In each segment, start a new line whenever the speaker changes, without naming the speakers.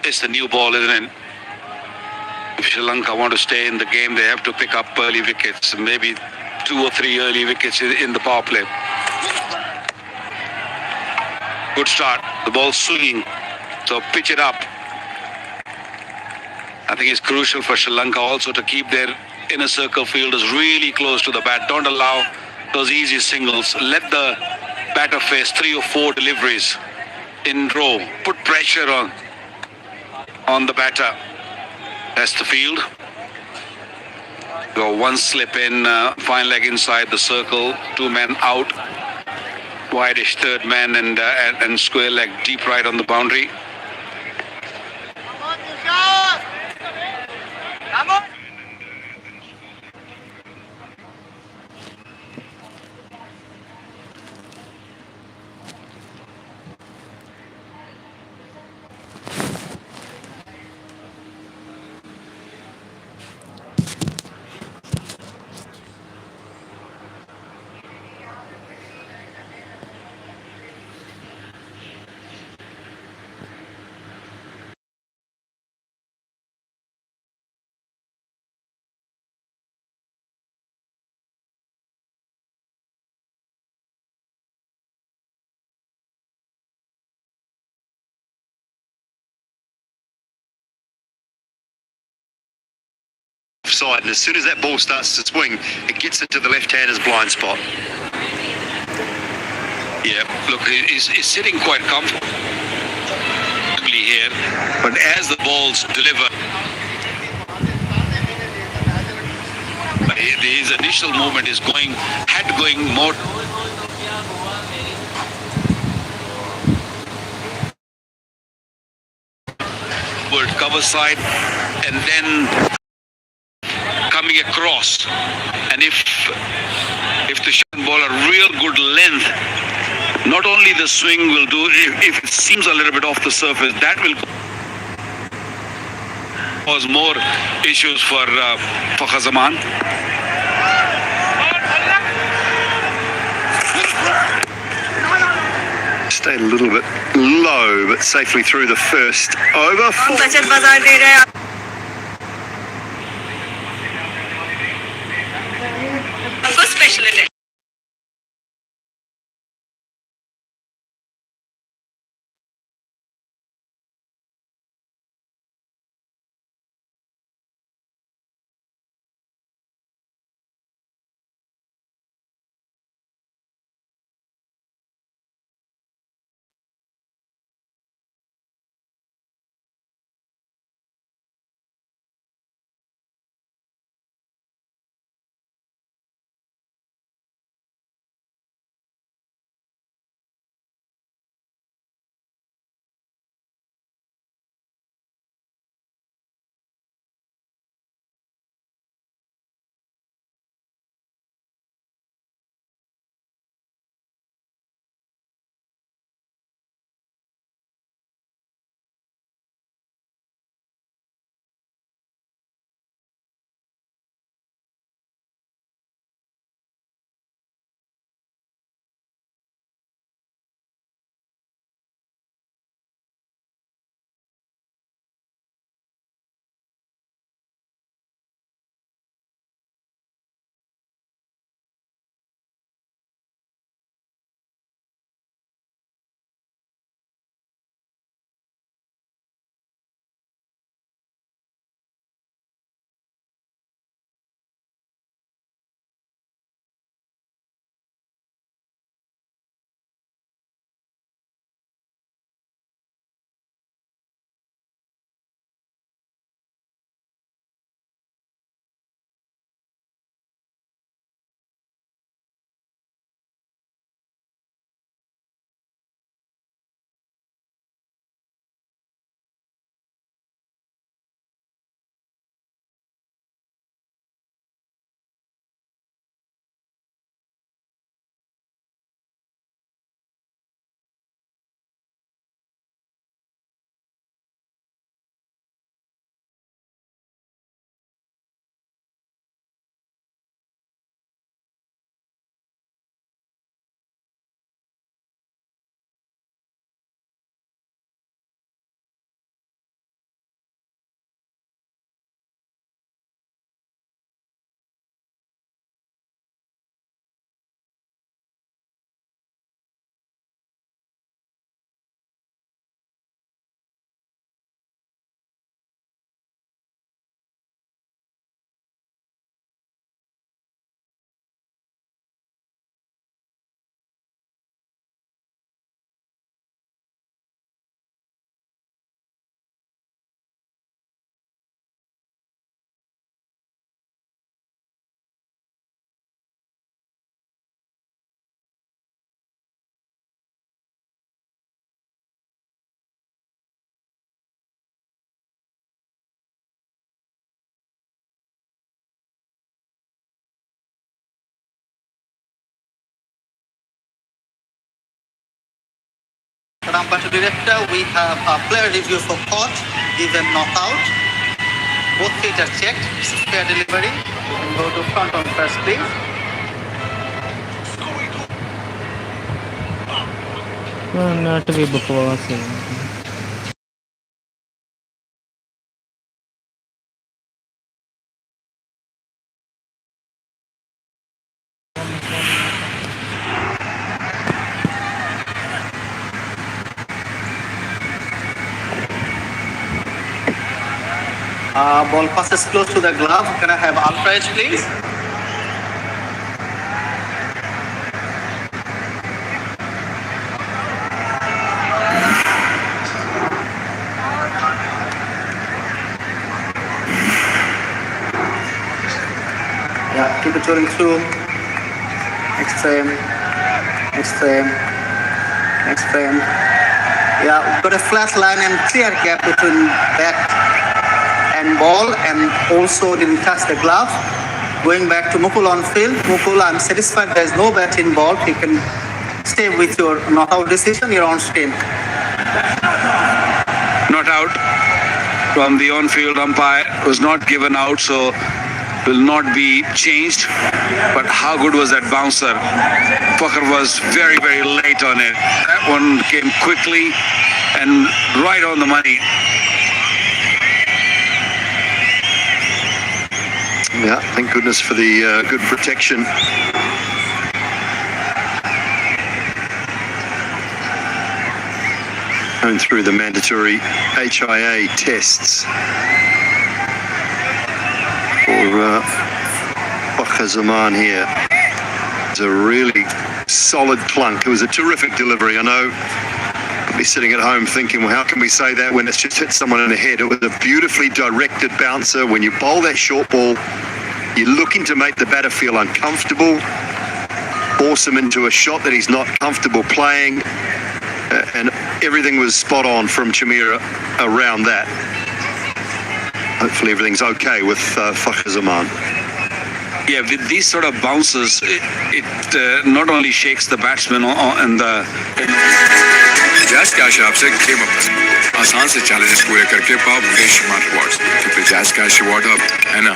is the new ball, isn't it? If Sri Lanka want to stay in the game, they have to pick up early wickets, maybe 2 or 3 early wickets in the power play. Good start. The ball's swinging, so pitch it up. I think it's crucial for Sri Lanka also to keep their inner circle fielders really close to the bat. Don't allow those easy singles. Let the batter face 3 or 4 deliveries in row. Put pressure on the batter. That's the field. Go one slip in, fine leg inside the circle, 2 men out. Wideish third man and square leg deep right on the boundary.
Side, and as soon as that ball starts to swing, it gets into the left-hander's blind spot.
Yeah, look, he's sitting quite comfortably here, but as the balls deliver, his initial movement is going more toward cover side and then coming across. And if the shot ball a real good length, not only the swing will do, if it seems a little bit off the surface, that will cause more issues for Khazaman.
Stayed a little bit low, but safely through the first over.
Special umpire to director, we have a player review for caught, given knockout. Both feet are checked. It's a fair delivery. You can go to front on first, please.
नट भी बकवास है।
Ball passes close to the glove. Can I have outrage, please? Yeah, keep it rolling through. Next frame. Next frame. Next frame. Yeah, we've got a flat line and clear gap between bat and ball, and also didn't touch the glove. Going back to Mukul on field. Mukul, I'm satisfied there's no bat involved. You can stay with your knockout decision. You're on screen.
Not out from the on-field umpire, was not given out, so will not be changed. But how good was that bouncer? Fakhr was very, very late on it. That one came quickly and right on the money.
Yeah, thank goodness for the good protection. Going through the mandatory HIA tests for Fakhr Zaman here. It's a really solid clunk. It was a terrific delivery. I know I'll be sitting at home thinking, well, how can we say that when it's just hit someone in the head? It was a beautifully directed bouncer. When you bowl that short ball, you're looking to make the batter feel uncomfortable, force him into a shot that he's not comfortable playing, and everything was spot on from Chamira around that. Hopefully everything's okay with Fakhr Zaman.
Yeah, with these sort of bounces, it not only shakes the batsman and the...
जैस cash आपसे game up आसान से challenges पूरे करके पाओ बेशुमार rewards क्योंकि जैस कैश रिवॉर्ड अब है ना।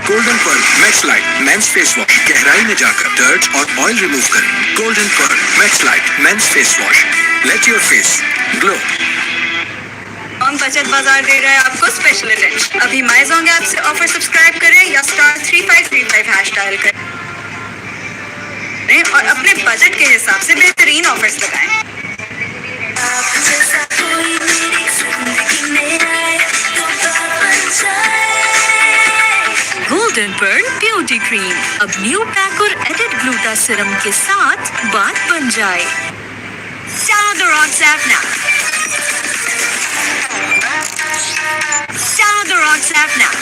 Golden pearl max light men's face wash गहराई में जाकर डर्ट और ऑयल रिमूव करें। Golden pearl max light men's face wash let your face glow.
बचत बाजार दे रहा है आपको स्पेशल अटेंशन। अभी माइजोंग ऐप से ऑफर सब्सक्राइब करें या *3535 डायल करें और अपने बजट के हिसाब से बेहतरीन ऑफर्स लगाएं। गोल्डन पर्ल ब्यूटी क्रीम अब न्यू पैक और एडिड ग्लूटा सीरम के साथ बात बन जाए। Download the Rocks app now. Download the Rocks app now.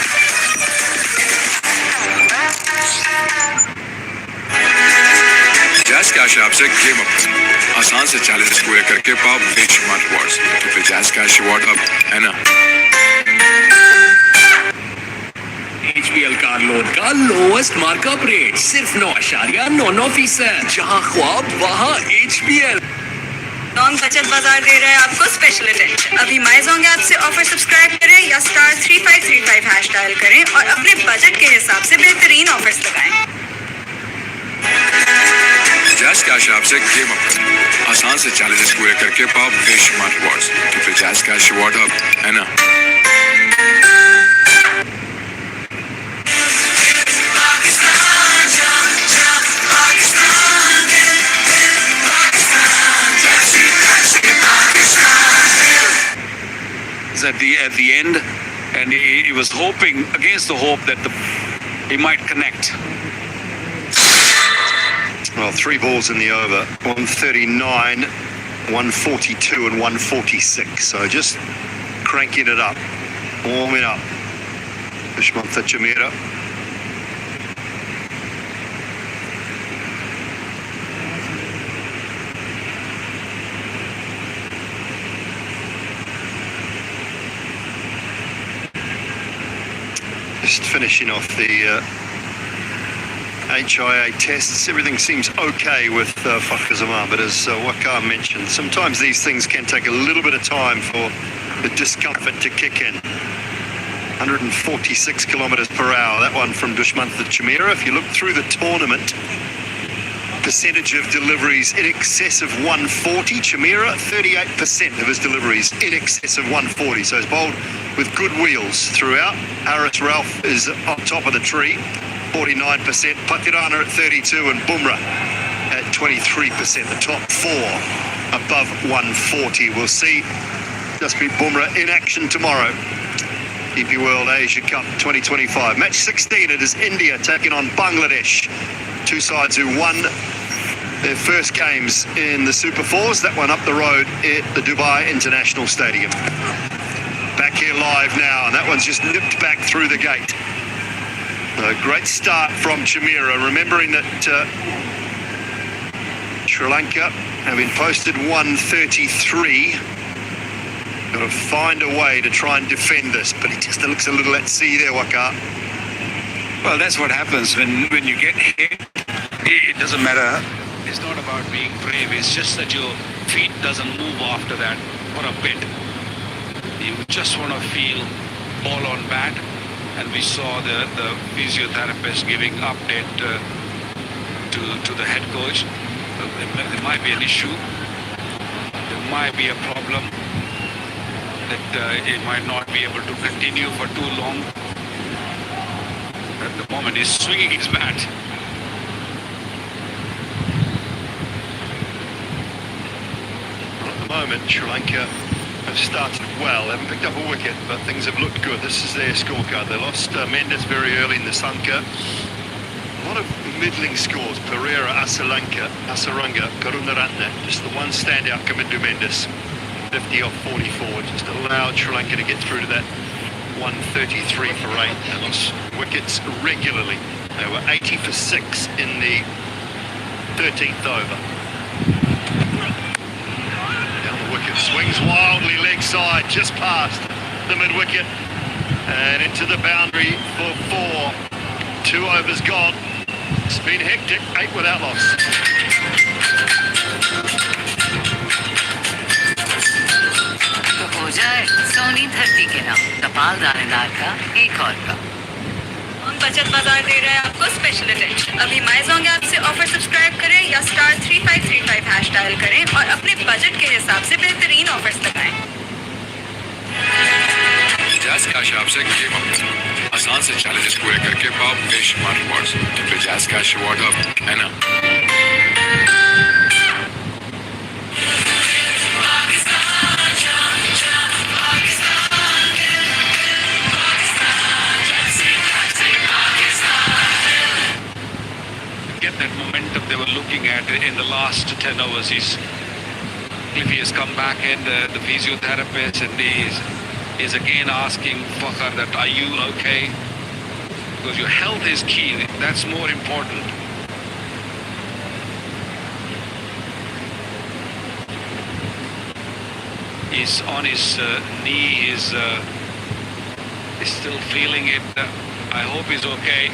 जैस कैश आपसे गेम अप आसान से चैलेंजेस पूरे करके पाओ बेशुमार रिवॉर्ड्स क्योंकि जैस कैश रिवॉर्ड अब है ना।
HBL कार लोन का लोएस्ट मार्कअप रेट सिर्फ 9.99%। जहां ख्वाब वहां HBL।
लॉन्ग बचत बाजार दे रहा है आपको स्पेशल अटेंशन। अभी माइजोंग ऐप से ऑफर सब्सक्राइब करें या *3535 डायल करें और अपने बजट के हिसाब से बेहतरीन ऑफर्स लगाएं।
जैस कैश आपसे गेम अप आसान से चैलेंजेस पूरे करके पाओ बेशुमार रिवॉर्ड्स क्योंकि जैस कैश रिवॉर्ड अब है ना।
At the end, and he was hoping against the hope that he might connect.
Well, 3 balls in the over, 139, 142 and 146. So just cranking it up, warming up. Dushmantha Chamira. just finishing off the HIA tests. Everything seems okay with Fakhar Zaman, but as Waqar mentioned, sometimes these things can take a little bit of time for the discomfort to kick in. 146 kilometers per hour, that one from Dushmanth to Chimera. If you look through the tournament, percentage of deliveries in excess of 140. Chimera, 38% of his deliveries in excess of 140. So he's bowled with good wheels throughout. Haris Ralph is on top of the tree, 49%. Patirana at 32 and Bumrah at 23%. The top four above 140. We'll see Jasprit Bumrah in action tomorrow. DP World Asia Cup 2025. Match 16, it is India taking on Bangladesh. Two sides who won their first games in the Super Fours. That one up the road at the Dubai International Stadium. Back here live now, and that one's just nipped back through the gate. A great start from Chimera, remembering that Sri Lanka having posted 133. Got to find a way to try and defend this, but it just looks a little at sea there, Waqar.
Well, that's what happens when you get hit. It doesn't matter. It's not about being brave. It's just that your feet doesn't move after that for a bit. You just want to feel ball on bat. And we saw the physiotherapist giving update to the head coach. There might be an issue. There might be a problem. That it might not be able to continue for too long. At the moment, he's swinging his bat.
At the moment, Sri Lanka have started well, haven't picked up a wicket, but things have looked good. This is their scorecard. They lost Mendes very early in the Sanka. A lot of middling scores. Pereira, Asaranga, Karunaratne. Just the one standout, Kamindu Mendes. 50 off 44, just allowed Sri Lanka to get through to that 133 for 8 and lost wickets regularly. They were 80 for 6 in the 13th over. Down the wicket, swings wildly leg side, just past the mid-wicket and into the boundary for 4. 2 overs gone. It's been hectic, 8 without loss.
हो जाए सोनी धरती के नाम कपाल दानेदार का एक और का
बचत बाजार दे रहा है आपको स्पेशल अटेंशन। अभी माइजोंग ऐप से ऑफर सब्सक्राइब करें या *3535# डायल करें और अपने बजट के हिसाब से बेहतरीन ऑफर्स लगाएं।
जैज़ कैश ऐप से गेम अप आसान से चैलेंजेस पूरे करके पाओ बेशुमार रिवॉर्ड्स। तो जैज़ कैश रिवॉर्ड हब है ना।
That momentum they were looking at in the last 10 overs. Cliffy has come back in, the physiotherapist, and is again asking Fakhar that, are you okay? Because your health is key. That's more important. He's on his knee. He's still feeling it. I hope he's okay.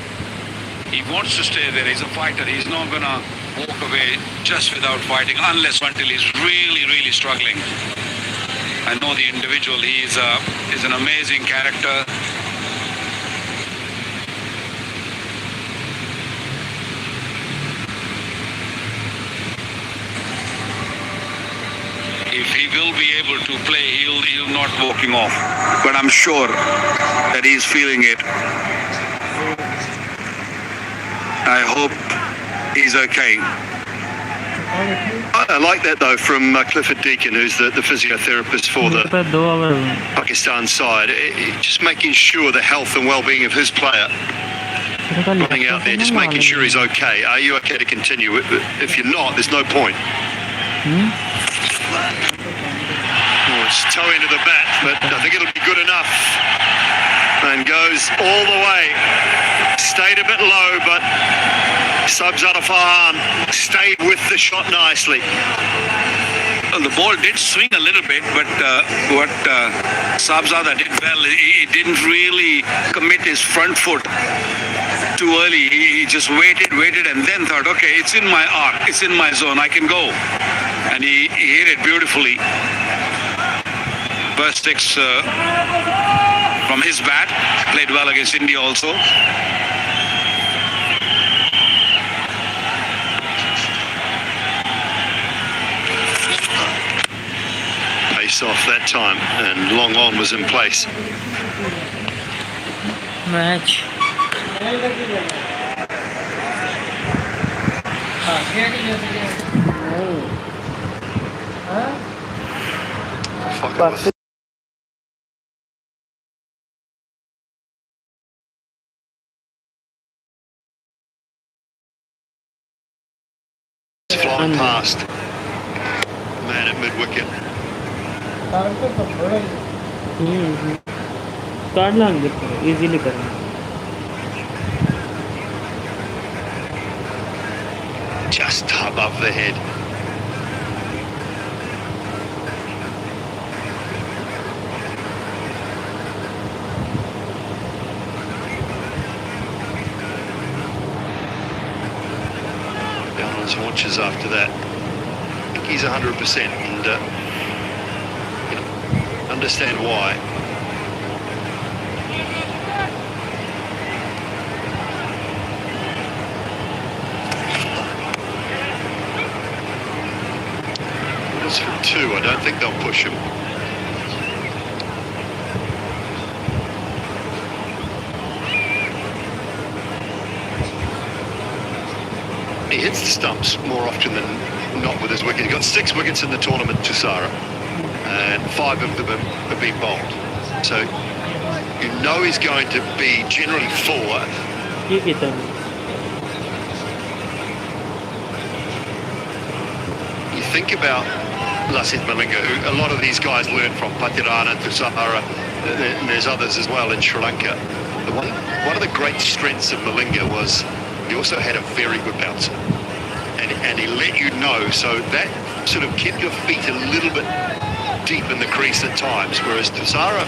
He wants to stay there. He's a fighter. He's not gonna walk away just without fighting unless until he's really, really struggling. I know the individual. He is an amazing character. If he will be able to play, he'll not walking off. But I'm sure that he's feeling it. I hope he's okay.
I like that though from Clifford Deacon, who's the physiotherapist for the Pakistan side. Just making sure the health and well-being of his player. Running out there, just making sure he's okay. Are you okay to continue? If you're not, there's no point. Oh, it's toe into the bat, but I think it'll be good enough. And goes all the way. Stayed a bit low, but Subs Arafan stayed with the shot nicely.
the ball did swing a little bit, but what Sabzada did well, he didn't really commit his front foot too early. He just waited, and then thought, okay, it's in my arc, it's in my zone, I can go. And he hit it beautifully. First six from his bat. Played well against India also.
Pace off that time, and long on was in place.
Match.
Fuck it. Flying past. Man at mid-wicket.
काट लाएंगे easily करेंगे.
Just above the head. Down on his haunches after that. I think he's 100% and understand why. It's from 2. I don't think they'll push him. He hits the stumps more often than not with his wicket. He got 6 wickets in the tournament, Tussara, and 5 of them have been bowled. So you know he's going to be generally 4. You think about Lasith Malinga, who a lot of these guys learn from, Patirana, Tussara, and there's others as well in Sri Lanka. One of the great strengths of Malinga was he also had a very good bouncer. And he let you know, so that sort of kept your feet a little bit deep in the crease at times, whereas Tussara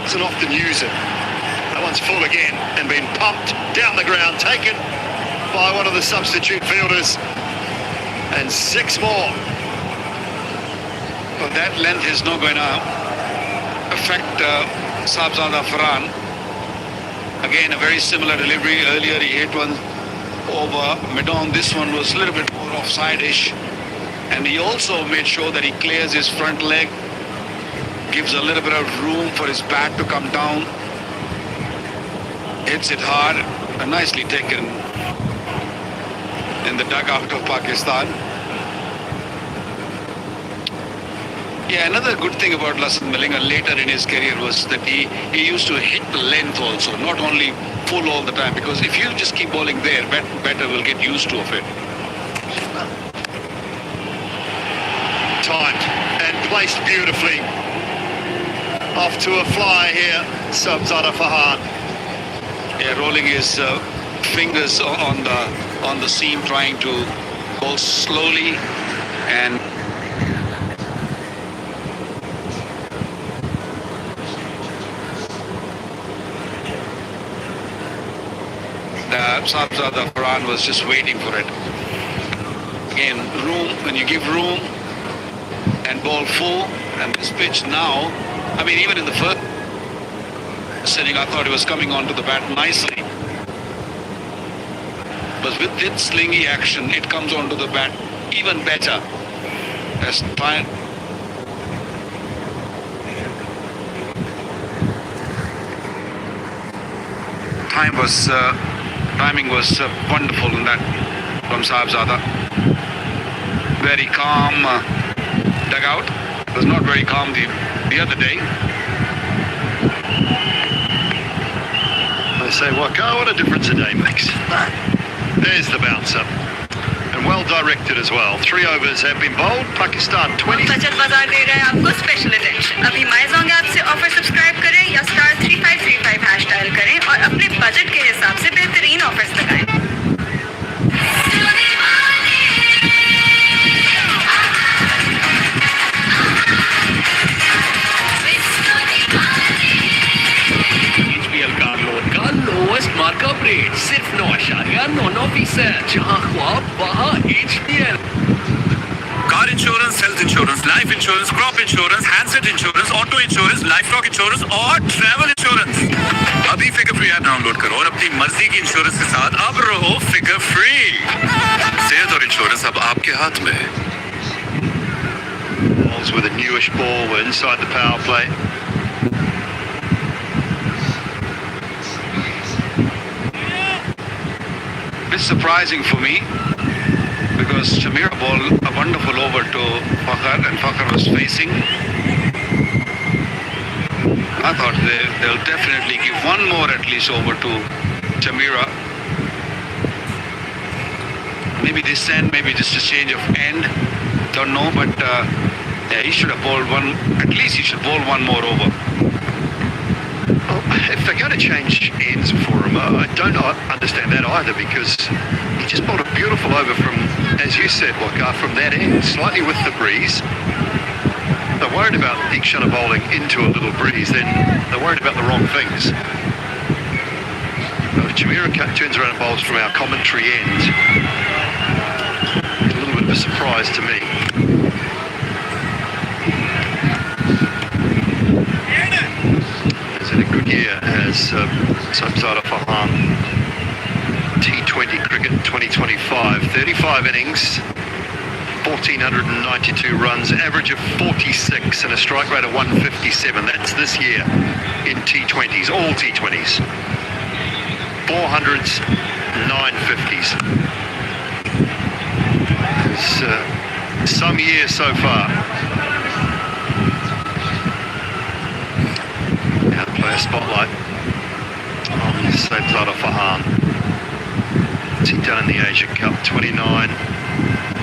doesn't often use it. That one's full again and been pumped down the ground, taken by one of the substitute fielders, and 6 more.
But that length is not going to affect Sabzada Farhan. Again, a very similar delivery. Earlier he hit one over mid-on. This one was a little bit more offside-ish. And he also made sure that he clears his front leg, gives a little bit of room for his bat to come down. Hits it hard and nicely taken in the dugout of Pakistan. Yeah, another good thing about Lasith Malinga later in his career was that he used to hit the length also, not only full all the time, because if you just keep bowling there, batter will get used to it.
Timed and placed beautifully. Off to a fly here, Sabzada Farhan.
Yeah, rolling his fingers on the seam, trying to bowl slowly, and Sabzada Farhan was just waiting for it. Again, room, when you give room and bowl full, and this pitch now, I mean, even in the first setting, I thought he was coming onto the bat nicely. But with its slingy action, it comes onto the bat even better. As timing was wonderful in that from Sabzada. Very calm dugout. It was not very calm the other day.
They say, well, God, what a difference a day makes. There's the bouncer. And well directed as well. 3 overs have been bowled. Pakistan 20.
बचत बाजार दे रहा है आपको special attention. अभी माइजोंग app से offer subscribe करें या *3535 # डायल करें और अपने बजट के हिसाब से बेहतरीन ऑफर्स लगाएं.
लोएस्ट मार्कअप रेट सिर्फ 9.99%। जहां ख्वाब वहां HBL।
Car insurance, health insurance, life insurance, crop insurance, handset insurance, auto insurance, life insurance और ट्रैवल इंश्योरेंस। अभी फिकर फ्री ऐप डाउनलोड करो और अपनी मर्जी की इंश्योरेंस के साथ अब रहो फिकर फ्री। सेहत और इंश्योरेंस अब आपके हाथ में है।
Balls with a newish ball inside the power play.
Bit surprising for me because Shamira ball a wonderful over to Fakhar and Fakhar was facing. I thought they'll definitely give one more at least over to Shamira. Maybe this end, maybe just a change of end. Don't know, but yeah, he should have bowled one. At least he should bowl one more over.
Well, if they're going to change ends for him, I don't understand that either because he just bowled a beautiful over from, as you said, Wakar, from that end, slightly with the breeze. They're worried about Deekshana bowling into a little breeze, then they're worried about the wrong things. If Jamira turns around and bowls from our commentary end, it's a little bit of a surprise to me. He's had a good year as Sabzada Farhan. T20 cricket 2025, 35 innings, 1,492 runs, average of 46 and a strike rate of 157. That's this year in T20s, all T20s. 400s, 950s. It's some years so far. Now to play a spotlight on Sabzada Farhan. What's he done in the Asia Cup? 29,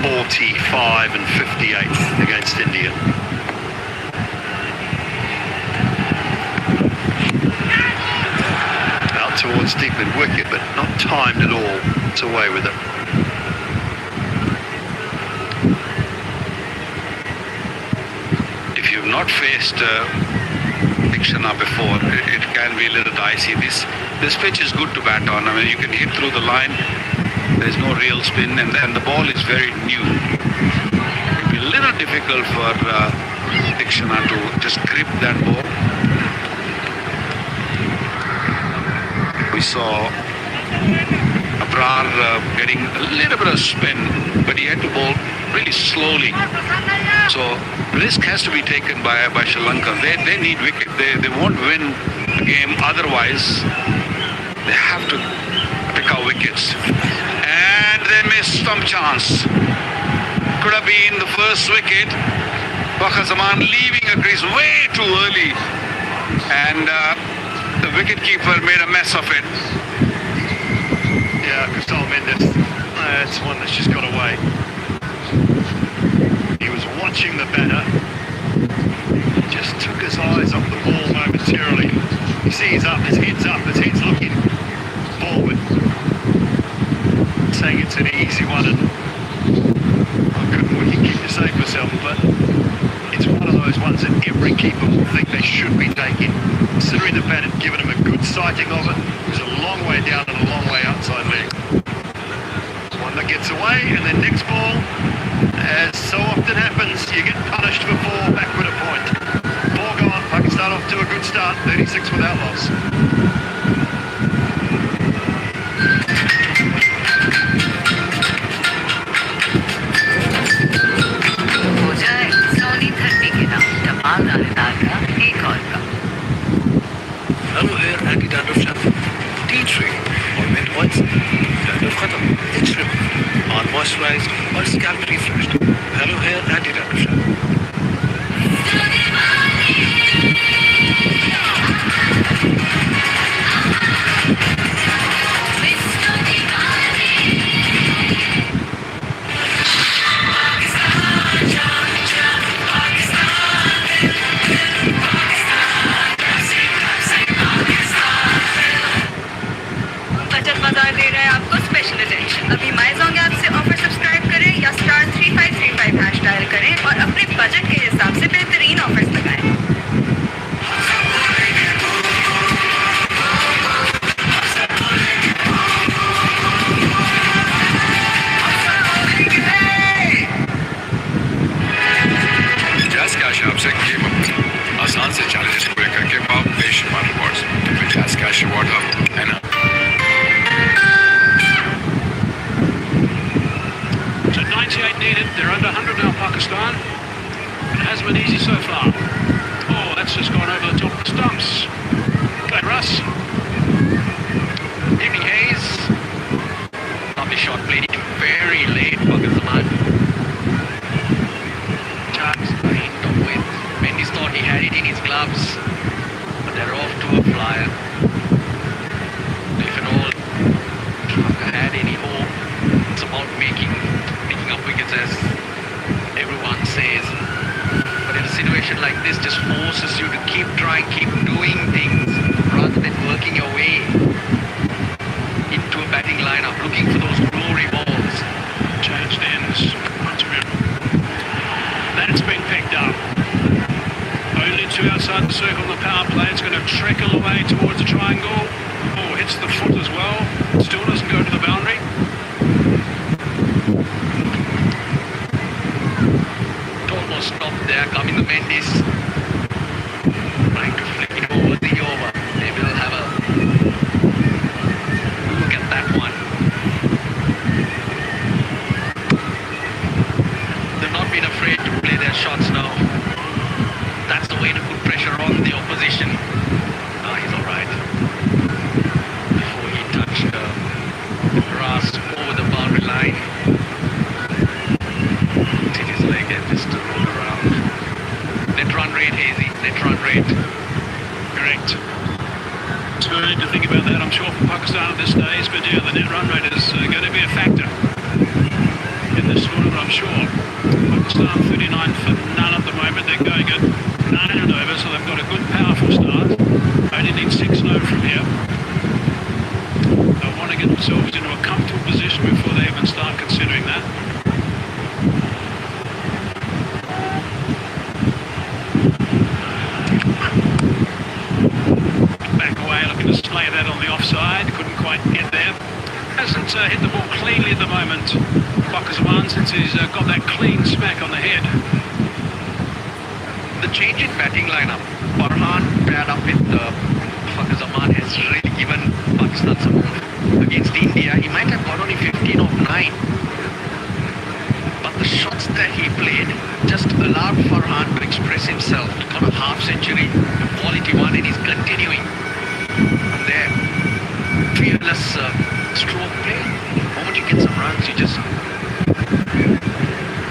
45 and 58 against India. Out towards deep mid wicket, but not timed at all. It's away with it.
If you've not faced Deekshana before, it can be a little dicey. This pitch is good to bat on. I mean, you can hit through the line. There's no real spin, and the ball is very new. It'll be a little difficult for Deekshana to just grip that ball. We saw Abrar getting a little bit of spin, but he had to bowl really slowly. So risk has to be taken by Sri Lanka. They need wicket. They won't win the game otherwise. They have to pick our wickets. And they missed some chance. Could have been the first wicket. Fakhar Zaman leaving a crease way too early. And the wicketkeeper made a mess of it.
Yeah, Gustavo Mendes, that's one that's just got away. He was watching the batter. He just took his eyes off the ball momentarily. You see he's up, his head's looking forward. Saying it's an easy one and I couldn't wicket to save myself, but it's one of those ones that every keeper will think they should be taking. Considering the bat had given him a good sighting of it, it was a long way down and a long way outside leg. One that gets away, and then next ball, as so often happens, you get punished for 4 backward a point. 4 gone, Pakistan off to a good start, 36 without loss.
हो जाए सोनी धरती के नाम टपाल दानेदार का एक और कम।
Hello here, anti-dandruff shampoo. Tea tree or mint oils. Dandruff khatam. It's removed. Or moisturized or scalp refreshed. Hello here, anti-dandruff shampoo.
बचत बाजार दे रहा है आपको स्पेशल अटेंशन। अभी माइजोंग ऐप से ऑफर सब्सक्राइब करें या *3535 हैश डायल करें और अपने बजट के हिसाब से बेहतरीन ऑफर्स लगाएं।
been easy so far. Oh, that's just gone over the top of the stumps. Okay, Russ.
Evening Hayes. Lovely shot played in very late for Zaman. Chance kind of with. Mendes thought he had it in his gloves, but they're off to a flyer. If at all Sri had any hope, it's about picking up wickets as everyone says. But in a situation like this, just forces you to keep trying, keep doing things rather than working your way into a batting lineup, looking for those glory balls.
Changed ends. That's been picked up. Only two outside the circle on the power play. It's going to trickle away towards the triangle. Oh, hits the foot as well. Still doesn't go to the boundary.
Almost stopped there, coming the Mendes. Trying to flick it over the over. They will have a look at that one. They've not been afraid to play their shots now. That's the way to put pressure on the opposition. He's alright. Before he touched the grass over the boundary line, hit his leg and just rolled around. Net run rate, Hazy. Net run rate.
Correct. Too early to think about that, I'm sure, for Pakistan at this stage, but yeah, the net run rate is going to be a factor in this tournament, I'm sure. Pakistan 39 for none at the moment. They're going at 9 and over, so they've got a good, powerful start. Only need 6 and over from here. They want to get themselves into a comfortable position before they even start considering that. Back away, looking to slay that on the offside. Couldn't quite get there. Hasn't hit the ball cleanly at the moment, Zaman, since he's got that clean smack on the head.
The change in batting lineup, Farhan paired up with Zaman has really given Pakistan some hope. Against India, he might have got only 15 of 9. But the shots that he played just allowed Farhan to express himself, to come a half century, quality one, and he's continuing from there. Fearless stroke play. The moment you get some runs, you just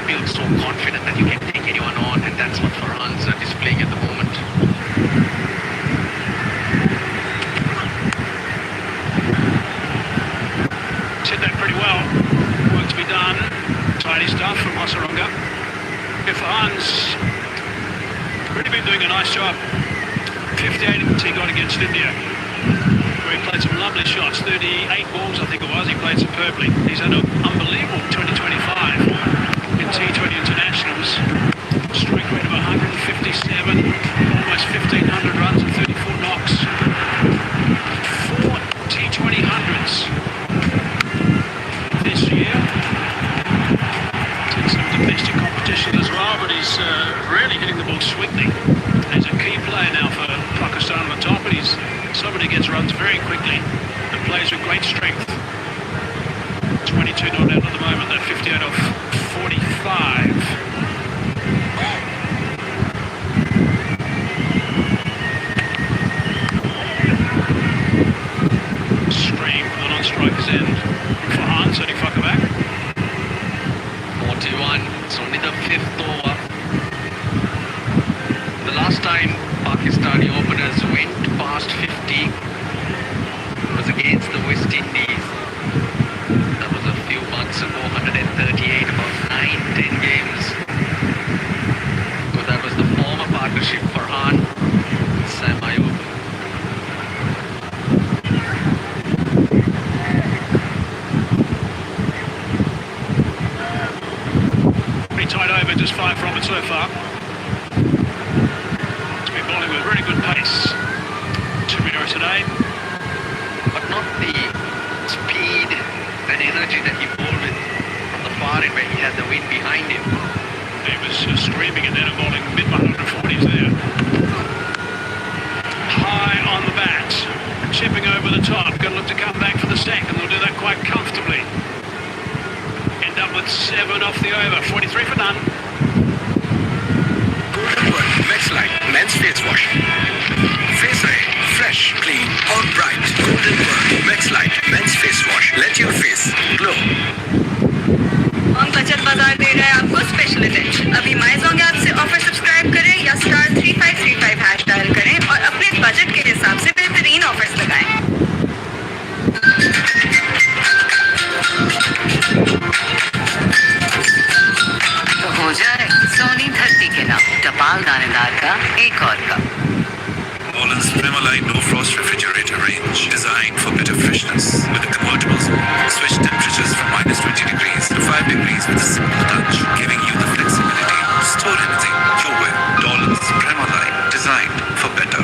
feel so confident that you can take anyone on, and that's what Farhan's displaying at the moment.
Said that pretty well. Work to be done. Tidy stuff from Hasarunga. Farhan's really been doing a nice job. 58 he got against India, where he played some lovely shots. 38 balls, I think it was. He played superbly. He's had an unbelievable 2025 in T20 internationals. Strike rate of 157, almost 1,500 runs and 34 knocks. 4 T20 hundreds this year. Did some domestic competition as well, but he's really hitting the ball swiftly. He's a key player now for Pakistan on the top, but he's somebody who gets runs very quickly and plays with great strength. 22 not out at the moment, they're 58 off 45. Stream for the non-strikers end. Farhan setting fucker back.
41, it's only the 5th over. The last time Pakistani openers went past 50 was against the West Indies. That was a few months ago, 138, about 9-10 games. So that was the former partnership Farhan, Sam Ayub.
Pretty tight over, just 5 from it so far. It's been bowling with really good pace. Tumira today.
But not the speed and energy that he bowled with from the far end where he had the wind behind him.
He was screaming and then bowling mid-140s there. High on the bat, chipping over the top. Going to look to come back for the second. They'll do that quite comfortably. End up with 7 off the over. 43 for none.
Permaline no frost refrigerator range, designed for better freshness. With a convertible zone, switch temperatures from -20 degrees to 5 degrees with a simple touch, giving you the flexibility to store anything your way. Dollars Permaline, designed for better.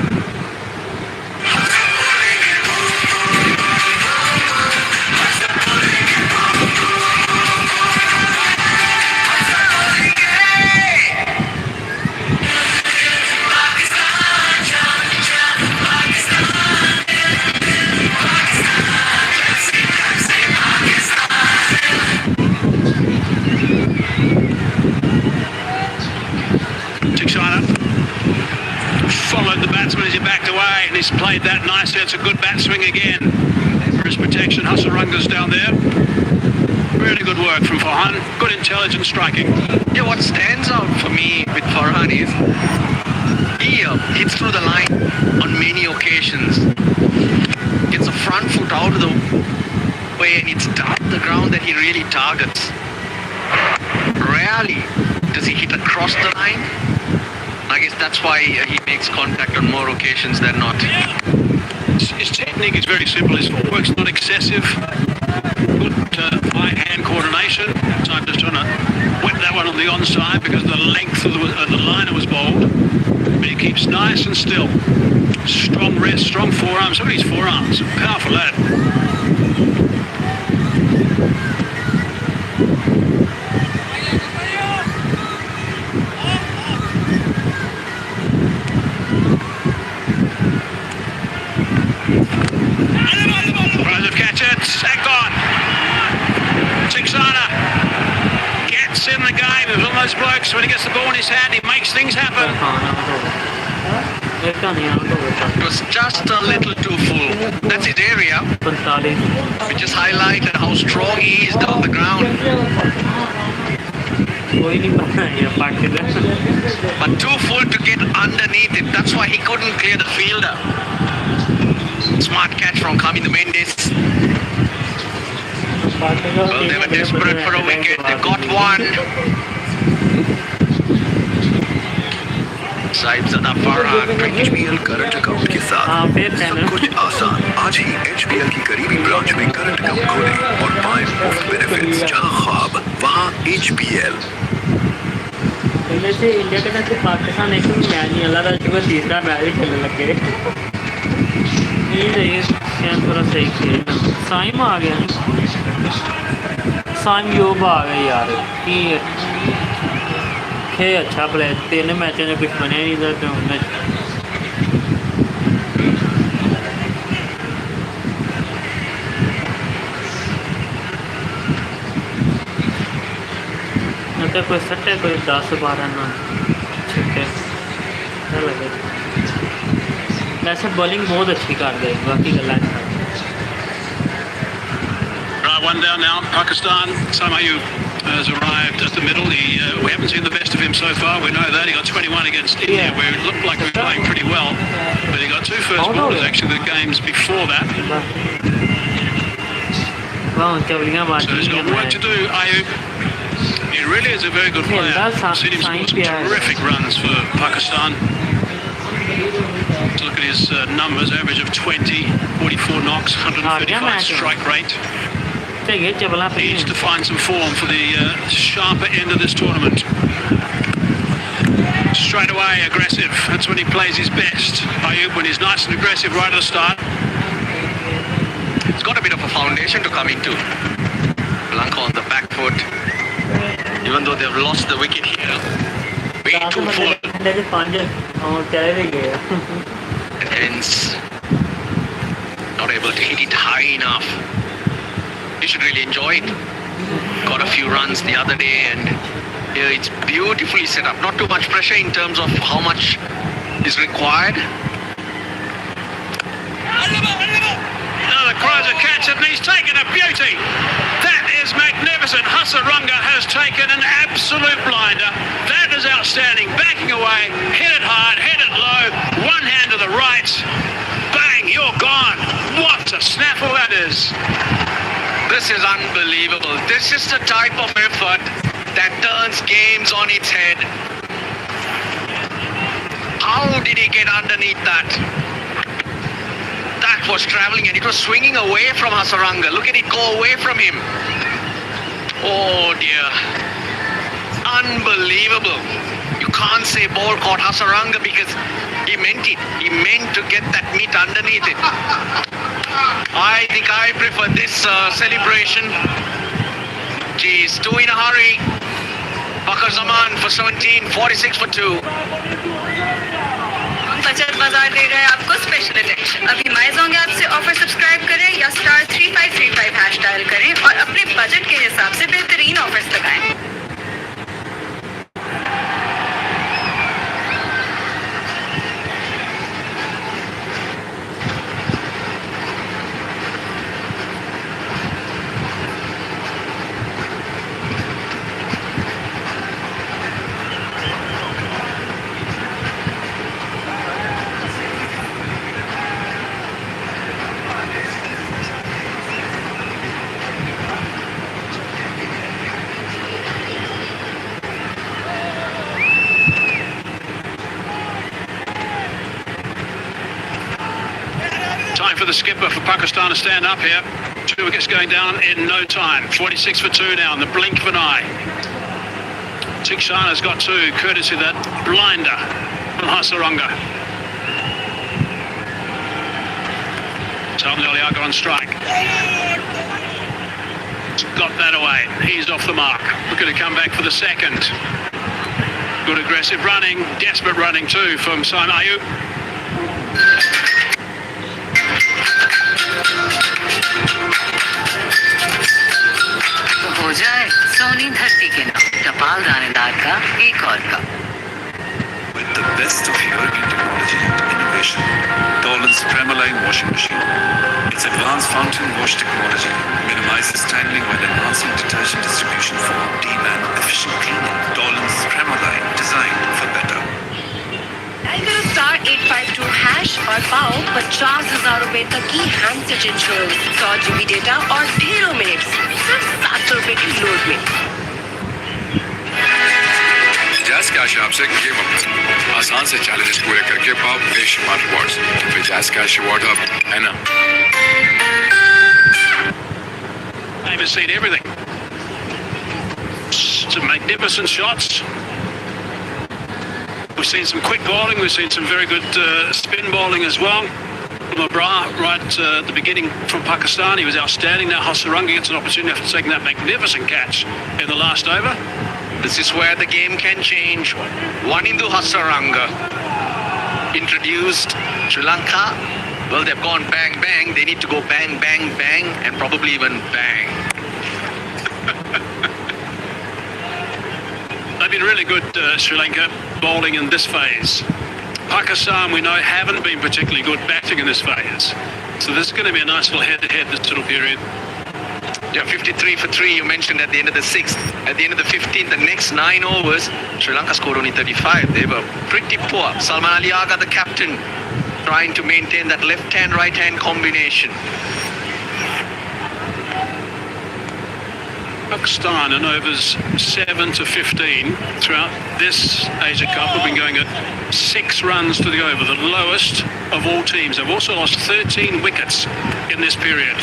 Followed the batsman as he backed away, and he's played that nicely. It's a good bat swing again. For his protection, Hassaranga's down there. Really good work from Farhan. Good intelligent striking.
Yeah, what stands out for me with Farhan is he hits through the line on many occasions. Gets a front foot out of the way, and it's down the ground that he really targets. Rarely does he hit across the line. I guess that's why he makes contact on more occasions than not.
His technique is very simple. His footwork's not excessive. Good eye-hand coordination. So I'm just trying to whip that one on the onside because the length of the liner was bowled. But he keeps nice and still. Strong wrist, strong forearms. Look at his forearms. Powerful lad. In the game, there's one of those blokes when he gets the ball in his hand, he makes things happen.
It was just a little too full. That's his area. We just highlighted how strong he is down the ground. But too full to get underneath it. That's why he couldn't clear the fielder. Smart catch from Kamil Mendes. Well, they were desperate for a wicket. They got one. Sahibzada Farhan
HBL current account के साथ सब कुछ आसान। आज ही HBL की करीबी branch में current account खोलें और पाएं मुफ्त बेनिफिट्स। जहां ख्वाब वहां HBL।
पहले से इंडिया के साथ पाकिस्तान एक मैच नहीं हला था, जो तीसरा मैच ही खेलने लग गए। ये थोड़ा सही खेलना। साइम आ गया, साइम यूब आ गया यार। खे अच्छा प्लेयर, 3 मैचों में कुछ बने नहीं था तो मतलब कोई सट्टे कोई 10-12 ना छक्के लगे। वैसे बॉलिंग बहुत अच्छी कर दे, बाकी गल्ला
Right, one down now. Pakistan. Sam Ayub has arrived at the middle. We haven't seen the best of him so far. We know that. He got 21 against India, where it looked like he was playing pretty well. But he got 2 first ballers, actually, the games before that. So he's got work to do, Ayub. He really is a very good player. I've seen him score some terrific runs for Pakistan. To look at his numbers, average of 20, 44 knocks, 135 strike rate. He needs to find some form for the sharper end of this tournament. Straight away, aggressive. That's when he plays his best. Ayub, when he's nice and aggressive right at the start.
It's got a bit of a foundation to come into. Lanka on the back foot. Even though they've lost the wicket here. Way too full. And hence, not able to hit it high enough. You should really enjoy it. Got a few runs the other day, and here it's beautifully set up. Not too much pressure in terms of how much is required.
Another Crozer catch, and he's taken a beauty. That is magnificent. Hasaranga has taken an absolute blinder. That is outstanding. Backing away, hit it hard, hit it low, one hand to the right. Bang, you're gone. What a snaffle that is.
This is unbelievable. This is the type of effort that turns games on its head. How did he get underneath that? bat was traveling and it was swinging away from Hasaranga. Look at it go away from him. Oh dear. Unbelievable. You can't say ball caught Hasaranga because he meant it. He meant to get that meat underneath it. I think I prefer this celebration. Geez, 2 in a hurry. Bakar Zaman for 17, 46 for 2.
बचत बाजार दे रहा है आपको special attention. अभी माइजोंग app से offer subscribe करें या *3535 हैश डायल करें और अपने बजट के हिसाब से बेहतरीन ऑफर्स लगाएं।
Time for the skipper for Pakistan to stand up here. 2 wickets going down in no time. 46 for 2 now in the blink of an eye. Tikshana's got 2, courtesy of that blinder from Hasaranga. Salman Aliaga on strike. Got that away. He's off the mark. Looking to come back for the second. Good aggressive running. Desperate running too from Saim Ayub.
तो हो जाए सोनी धरती के नाम टपाल दानेदार का एक और cup.
With the best of European technology and innovation, Dolan's Premaline washing machine. Its advanced fountain wash technology minimizes tangling while enhancing detergent distribution for optimum and efficient cleaning. Dolan's Premaline, designed for better.
Dial करो *852 hash और पाओ 50,000 रुपए तक की handset insurance, 100 GB data और ढेरों minutes सिर्फ 700 रुपए की लोड में।
जैस कैश ऐप से गेम अप आसान से चैलेंजेस पूरे करके पाओ बेशुमार रिवॉर्ड्स। फिर जैस कैश रिवॉर्ड हब है ना।
Aim has seen everything. Some magnificent shots. We've seen some quick bowling, we've seen some very good spin bowling as well. From Abrar right at the beginning from Pakistan, he was outstanding. Now Hasaranga gets an opportunity after taking that magnificent catch in the last over.
This is where the game can change. Wanindu Hasaranga introduced Sri Lanka. Well, they've gone bang bang. They need to go bang bang bang and probably even bang.
They've been really good, Sri Lanka, bowling in this phase. Pakistan, we know, haven't been particularly good batting in this phase. So this is going to be a nice little head-to-head this little period.
Yeah, 53 for 3 you mentioned at the end of the 6th. At the end of the 15th, the next 9 overs, Sri Lanka scored only 35. They were pretty poor. Salman Aliaga, the captain, trying to maintain that left-hand, right-hand combination.
Pakistan in overs 7 to 15 throughout this Asia Cup have been going at 6 runs to the over, the lowest of all teams. They've also lost 13 wickets in this period.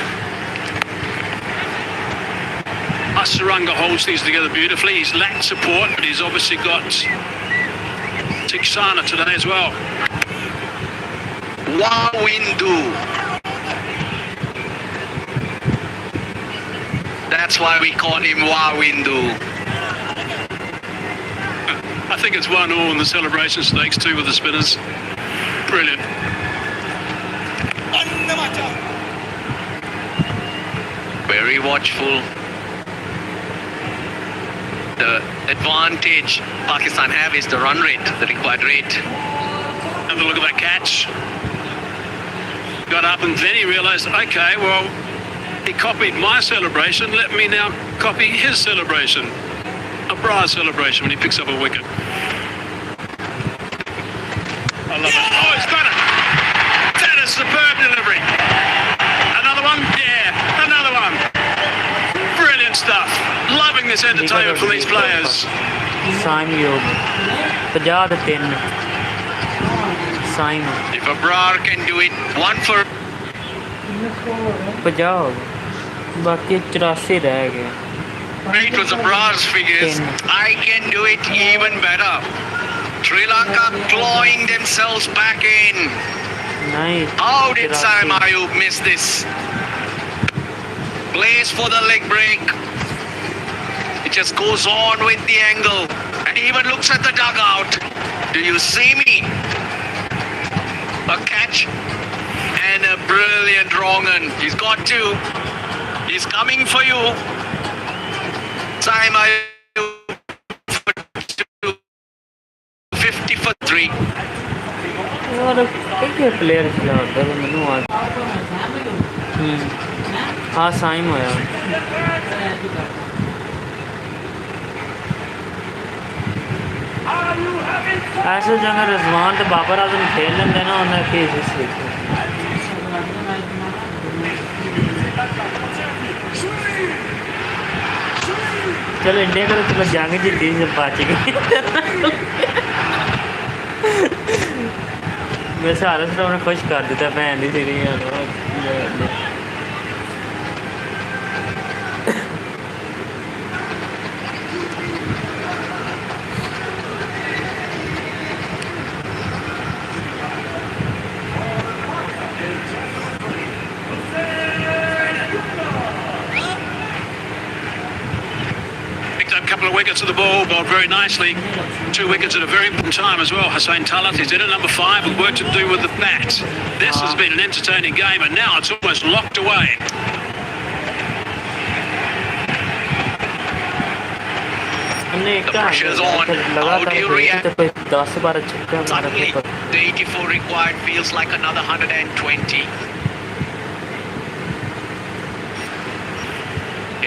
Hasaranga holds things together beautifully. He's lacked support, but he's obviously got Tiksana today as well.
Wawindu. That's why we call him Wawindu.
I think it's 1-1 in the celebration stakes too with the spinners. Brilliant.
Very watchful. The advantage Pakistan have is the run rate, the required rate.
Have a look at that catch. Got up and then he realised, okay, well, he copied my celebration. Let me now copy his celebration. A Abrar's celebration when he picks up a wicket. I love it. Oh, he's got it. That is superb delivery. Another one? Yeah, another one. Brilliant stuff. Loving this entertainment from these players.
Saim Ayub 50 ਤੇ 3 Saim
If Abrar can do it, one for
50 हो गए, बाकी 84 रह गए।
It was a bronze figures. I can do it even better. Sri Lanka clawing themselves back in.
Nice.
How did Sam Ayub miss this? Plays for the leg break. It just goes on with the angle and he even looks at the dugout. Do you see me? A catch and a brilliant wrong un. He's got two. He's coming for you. Sam Ayub for two. 50 for 3.
और एक player खिला होता है मैंने आज हाँ साइम होया ऐसे जगह रिजवान तो बाबर आजम खेल लेंगे ना उन्हें केस चलो इंडिया का तो जाएंगे जी दिन जब पाचेंगे वैसे हालत से उन्हें खुश कर देता भैन दी सीरी
Couple of wickets to the ball, bowled very nicely. 2 wickets at a very important time as well. Hussain Talat is in at number 5 with work to do with the bat. This has been an entertaining game and now it's almost locked away.
The pressure's on. How do you react? Suddenly, the 84 required feels like another 120.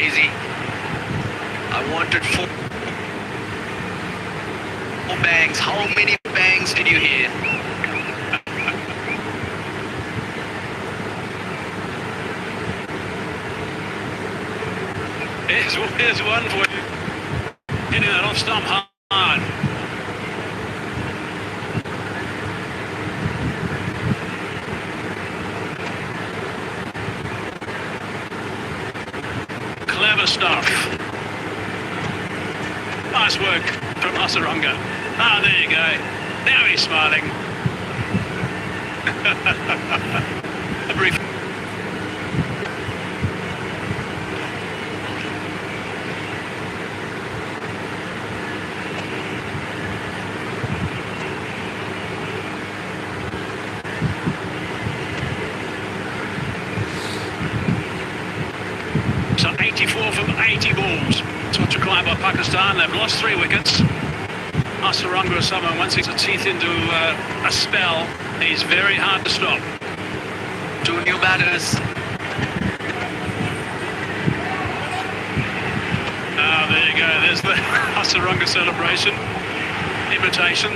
Easy. I wanted 4 bangs. How many bangs did you hear?
Here's one for you. Hitting that off stump hard. Clever stuff. Nice work from Hasaranga. Ah, there you go. Now he's smiling. A brief. So 84 from 80 balls. It's what's required by Pakistan. They've lost 3 wickets. Hasaranga is someone, once he gets his teeth into a spell, he's very hard to stop.
2 new batters.
Ah, there you go. There's the Hasaranga celebration. Imitation.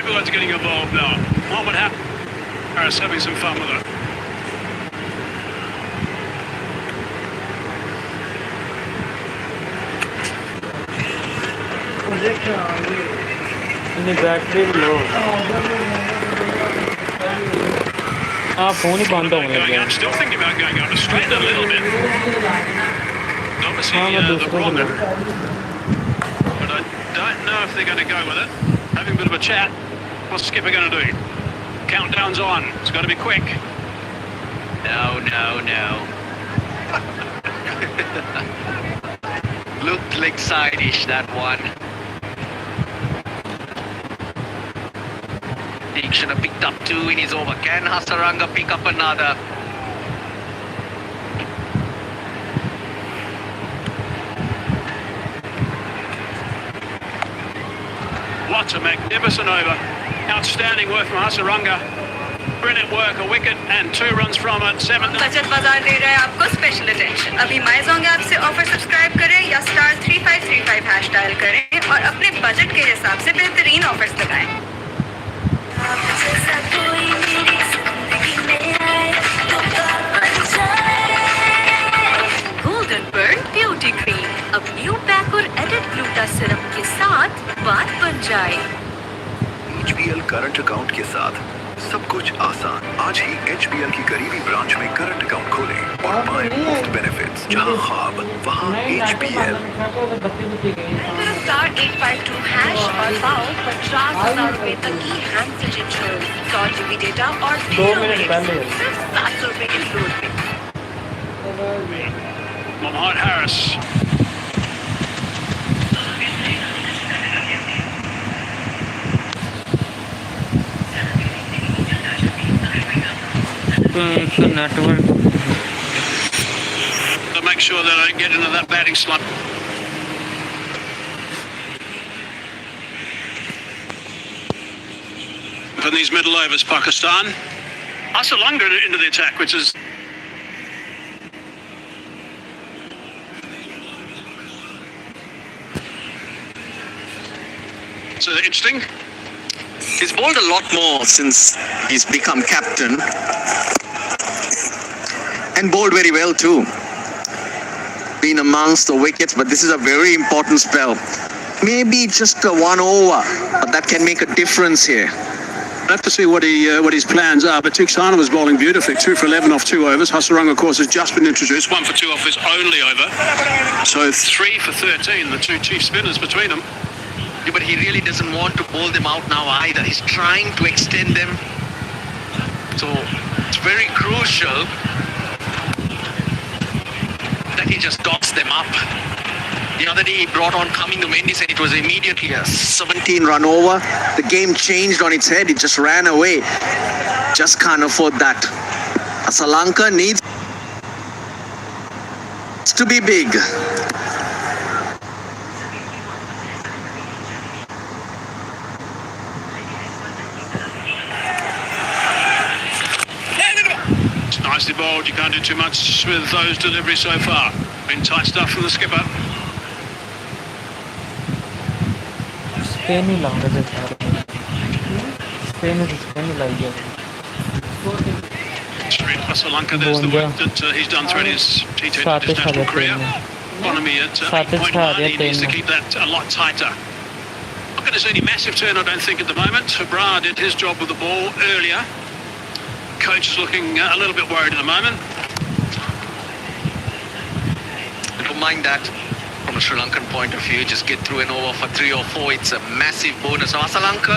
Everyone's getting involved now. What would happen? Harris having some fun with it.
Battery low phone ही बंद होने लग गया
Still thinking about going up straight a little bit. Obviously the problem. But I don't know if they're going to go with it. Having a bit of a chat. What's Skipper going to do? Countdown's on. It's got to be quick.
No. Looked like side-ish, that one. Deekshana picked up 2 in his over. Can Hasaranga pick up another?
What a magnificent over. Outstanding work from Hasaranga. Brilliant work, a wicket and 2 runs from it. 7.
बचत बाजार दे रहा है आपको special attention. अभी माइजोंग app से offer subscribe करें या *3535# डायल करें और अपने बजट के हिसाब से बेहतरीन ऑफर्स लगाएं।
न्यू पैक और एडिट ग्लूटा सिरप के साथ बात बन जाए।
HBL करंट अकाउंट के साथ सब कुछ आसान। आज ही HBL की करीबी ब्रांच में करंट अकाउंट खोलें और पाएं मुफ्त बेनिफिट्स। जहां ख्वाब वहां HBL।
स्टार 852 हैश और पाओ 50,000 रुपए तक की हैंडसेट इंश्योरेंस, 100 GB डेटा और 0 मिनट सिर्फ 700 रुपए के लोड में।
Maher Harris.
Network
To make sure that I don't get into that batting slump. In these middle overs, Pakistan. Asalanga into the attack, which is so interesting.
He's bowled a lot more since he's become captain. And bowled very well too. Been amongst the wickets, but this is a very important spell. Maybe just a 1 over, but that can make a difference here.
We'll have to see what his plans are, but Tiksana was bowling beautifully. 2 for 11 off 2 overs. Hasaranga, of course, has just been introduced. 1 for 2 off his only over. So 3 for 13, the two chief spinners between them.
Yeah, but he really doesn't want to bowl them out now either. He's trying to extend them. So it's very crucial that he just dots them up. The other day he brought on Cumming to Mendes and it was immediately a
17 run over. The game changed on its head. It just ran away. Just can't afford that. Asalanka needs to be big.
It's nicely bowled. You can't do too much with those deliveries so far. Been tight stuff from the skipper.
Spain ही लाऊंगा Spain ही लाइए
Sri Lanka, there's the work that he's done throughout his T20 international career. Economy at 8.1, he needs to keep that a lot tighter. Not going to see any massive turn, I don't think, at the moment. Bra did his job with the ball earlier. Coach is looking a little bit worried at the moment.
I don't mind that from a Sri Lankan point of view. Just get through an over for 3 or 4. It's a massive bonus. Now, Asalanka,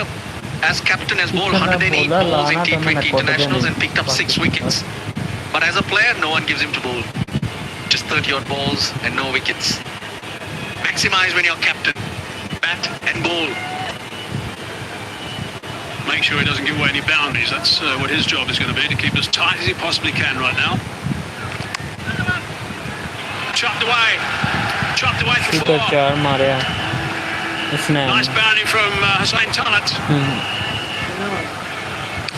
as captain, has bowled 108 balls in T20 internationals and picked up 6 wickets. But as a player, no one gives him to bowl. Just 30-odd balls and no wickets. Maximize when you're captain. Bat and bowl.
Make sure he doesn't give away any boundaries. That's what his job is going to be, to keep as tight as he possibly can right now. Chucked away. Chucked away for 4. Nice boundary from Hussain Talat.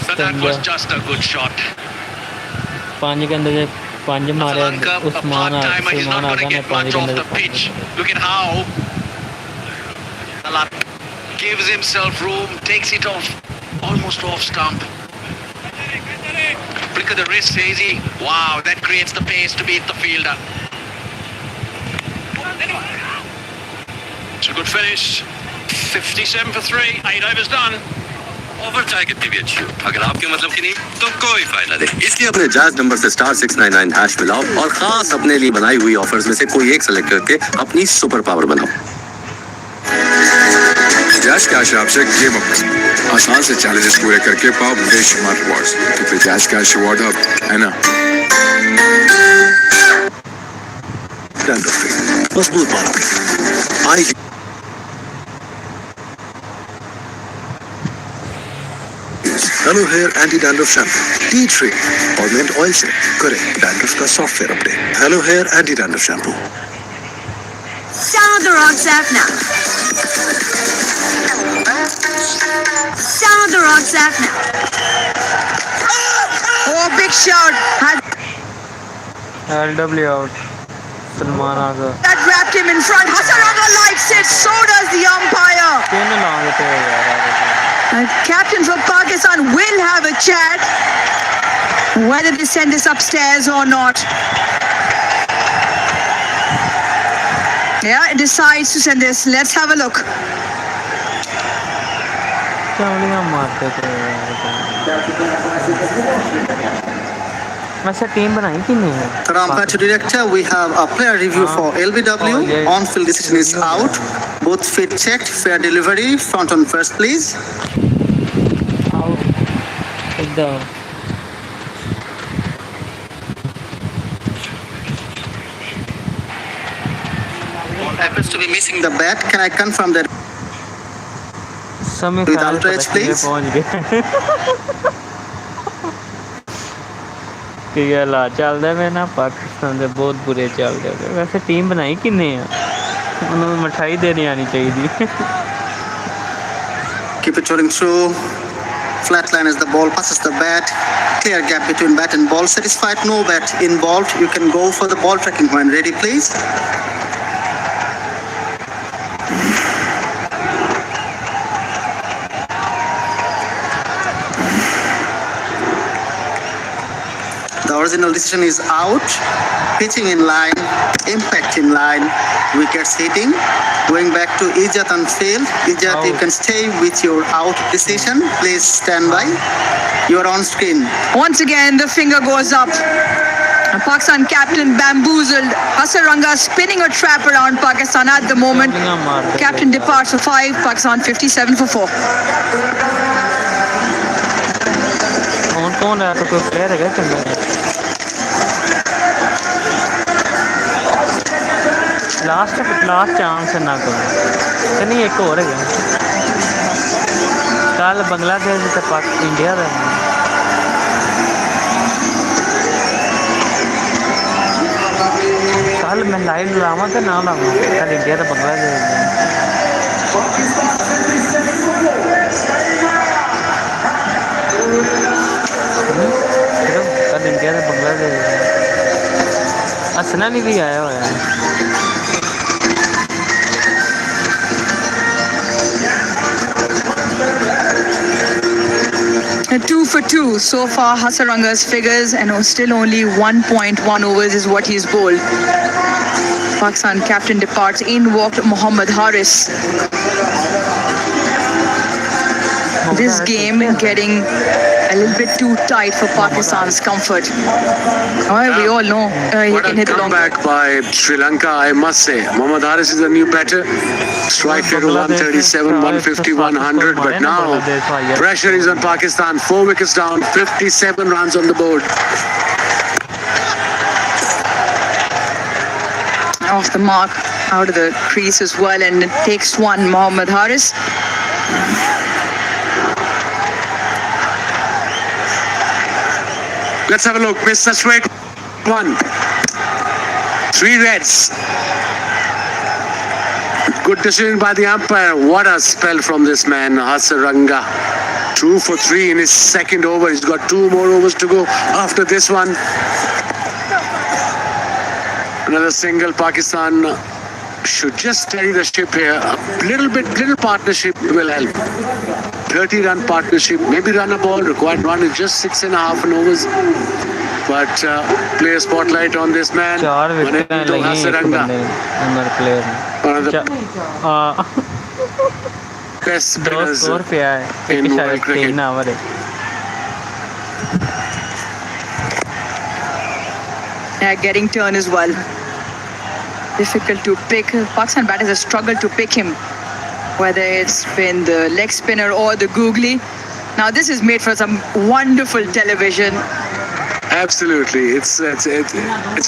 But that was just a good shot.
Asalanka,
a part-timer, he's not going to get much off the pitch. Look at how Talat gives himself room, takes it off, almost off stump. Flick of the wrist, Hazy. Wow, that creates the pace to beat the fielder.
It's a good finish. 57 for 3. 8 overs done.
Over चाहे कितनी भी अच्छी हो, अगर आपके मतलब की नहीं तो कोई फायदा नहीं।
इसलिए अपने जायज नंबर से *699 हैश मिलाओ और खास अपने लिए बनाई हुई ऑफर्स में से कोई एक सेलेक्ट करके अपनी सुपर पावर बनाओ।
जैश कैश ऐप से गेम अप आसान से चैलेंजेस पूरे करके पाओ बेशुमार रिवॉर्ड्स, क्योंकि जैश कैश रिवॉर्ड हब है ना।
मजबूत बात आई
hello hair anti dandruff shampoo tea tree और मिंट ऑयल से करें डैंड्रफ का software update. Hello hair anti dandruff shampoo.
Download the Rocks app now. Download the Rocks app now. Oh, big shot.
LW out. Salman Aga.
That wrapped him in front. Hasaranga likes it. So does the umpire. Captain for Pakistan will have a chat whether they send this upstairs or not. Yeah, it decides to send this. Let's have a look.
चावलियाँ मारते थे वैसे team बनाई कि नहीं है
From Patch Director, we have a player review for LBW. On-field decision is out. Both feet checked. Fair delivery. Front on first, please.
एकदम
Happens to be missing the bat. Can I confirm that?
समय
With outrage, please.
पहुंच गए ਕੀ ਗੱਲ ਆ ਚੱਲਦਾ ਵੇ ਨਾ ਪਾਕਿਸਤਾਨ ਦੇ ਬਹੁਤ ਬੁਰੇ ਚੱਲਦੇ ਵੇ ਵੈਸੇ ਟੀਮ ਬਣਾਈ ਕਿੰਨੇ ਆ ਉਹਨੂੰ ਮਠਾਈ ਦੇਣੀ ਆਣੀ ਚਾਹੀਦੀ
Keep it rolling through. Flat line as the ball passes the bat. Clear gap between bat and ball. Satisfied? No bat involved. You can go for the ball tracking when ready, please. The original decision is out. Pitching in line, impact in line, wickets hitting. Going back to Ijat on field. Ijat, you can stay with your out decision. Please stand by. You are on screen.
Once again, the finger goes up. Pakistan captain bamboozled. Hasaranga spinning a trap around Pakistan at the moment. Captain departs for 5. Pakistan 57 for 4.
कौन है तो कोई player है क्या चंगा last chance है ना कोई तो नहीं एक और है कल बांग्लादेश तो इंडिया का कल मैं लाइव लावा तो ना लावा कल इंडिया तो बांग्लादेश कल इंडिया तो बांग्लादेश असना नहीं भी आया हुआ है
2 for 2 so far. Hasaranga's figures, and still only 1.1 overs is what he's bowled. Pakistan captain departs. In walked Mohammad Haris. This game getting a little bit too tight for Pakistan's comfort. We all know he can hit long.
Comeback by Sri Lanka, I must say. Mohammad Haris is a new batter. Strike rate of 137, 150, 100. But now pressure is on Pakistan. 4 wickets down, 57 runs on the board.
Off the mark, out of the crease as well, and it takes one. Mohammad Haris.
Let's have a look. Mr. Straight 1. 3 reds. Good decision by the umpire. What a spell from this man, Hasaranga. 2 for 3 in his second over. He's got 2 more overs to go after this one. Another single. Pakistan should just steady the ship here. A little partnership will help. 30-run partnership, maybe run a ball. Required run is just 6.5 overs. But player spotlight on this man. Hasaranga. One of the best spinners in world cricket.
Getting turn as well. Difficult to pick. Pakistan batters have struggled to pick him, whether it's been the leg spinner or the googly. Now this is made for some wonderful television.
Absolutely, it's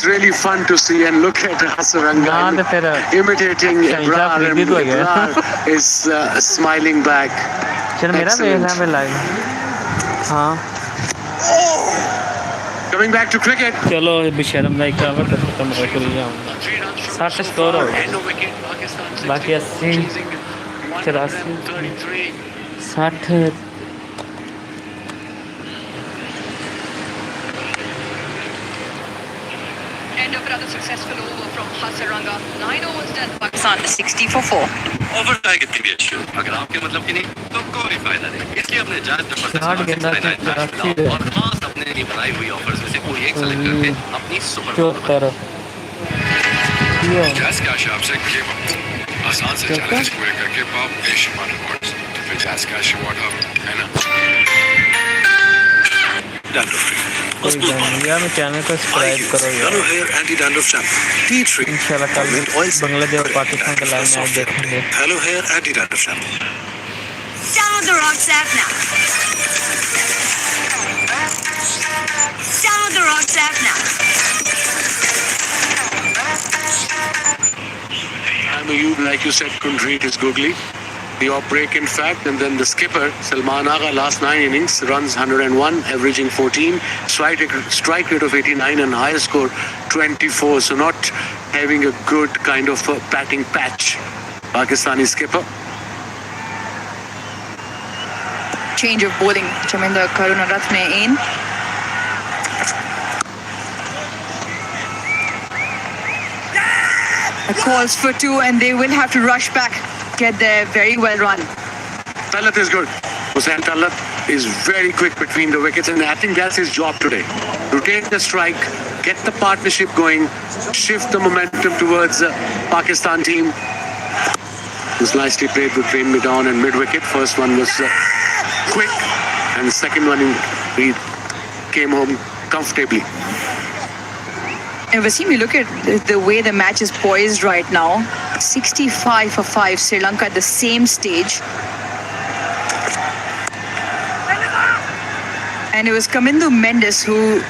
really fun to see and look at Hasaranga imitating Ibrar, and Ibrar is smiling back. Excellent. Coming back to cricket.
चलो बेशरम भाई का over खत्म कर जाऊंगा 60 score हो गया बाकी 80 84 60
End of another successful over from Hasaranga. 9 overs done. Pakistan 60 for 4.
Over try कितनी भी अच्छी हो अगर आपके मतलब की नहीं तो कोई फायदा नहीं इसलिए अपने जायज नंबर से और खास अपने बनाई हुई ऑफर्स में से कोई एक सेलेक्ट करके अपनी सुपर
जैज़ कैश आपसे गिव अप आसान से चैलेंज पूरे करके पाओ एशियन रिवॉर्ड्स तो फिर जैज़ कैश रिवॉर्ड हम है ना डैंड्रफ फ्री
कोई गल नहीं यार, चैनल को सब्सक्राइब करो यार।
Hello hair anti dandruff shampoo tea tree
इंशाल्लाह कल बांग्लादेश और पाकिस्तान का लाइव मैच देखेंगे।
Hello hair anti dandruff shampoo
Download the Rocks app now. Download the Rocks app now.
I'm a youth, like you said, couldn't read his googly. The off break, in fact, and then the skipper, Salman Agha, last 9 innings, runs 101, averaging 14, strike rate of 89, and highest score 24. So not having a good kind of batting patch. Pakistani skipper.
Change of bowling. Chaminda Karunaratne in. Calls for 2 and they will have to rush back. Get there, very well run.
Talat is good. Hussain Talat is very quick between the wickets, and I think that's his job today. Rotate the strike, get the partnership going, shift the momentum towards the Pakistan team. It was nicely played between mid-on and mid-wicket. First one was quick, and the second one he came home comfortably.
And Wasim, you look at the way the match is poised right now. 65 for 5, Sri Lanka at the same stage. And it was Kamindu Mendes who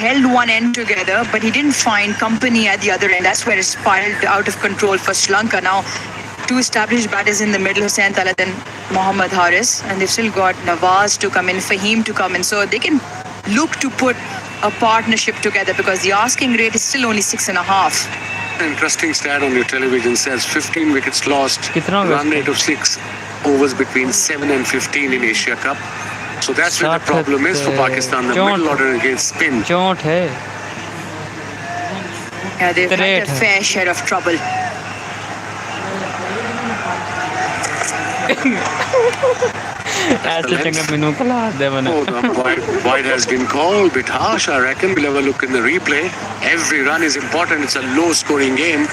held one end together, but he didn't find company at the other end. That's where it spiraled out of control for Sri Lanka. Now, 2 established batters in the middle, Hussain Talat and Mohammad Haris, and they've still got Nawaz to come in, Fahim to come in, so they can look to put a partnership together because the asking rate is still only 6.5.
Interesting stat on your television says 15 wickets lost, run rate of 6 overs between 7 and 15 in Asia Cup. So that's where the problem is for Pakistan, the middle order against spin.
Yeah, they've had a fair share of trouble.
Oh, wide has been called, bit harsh, I reckon. We'll have a look in the replay. Every run is important. It's a low-scoring game.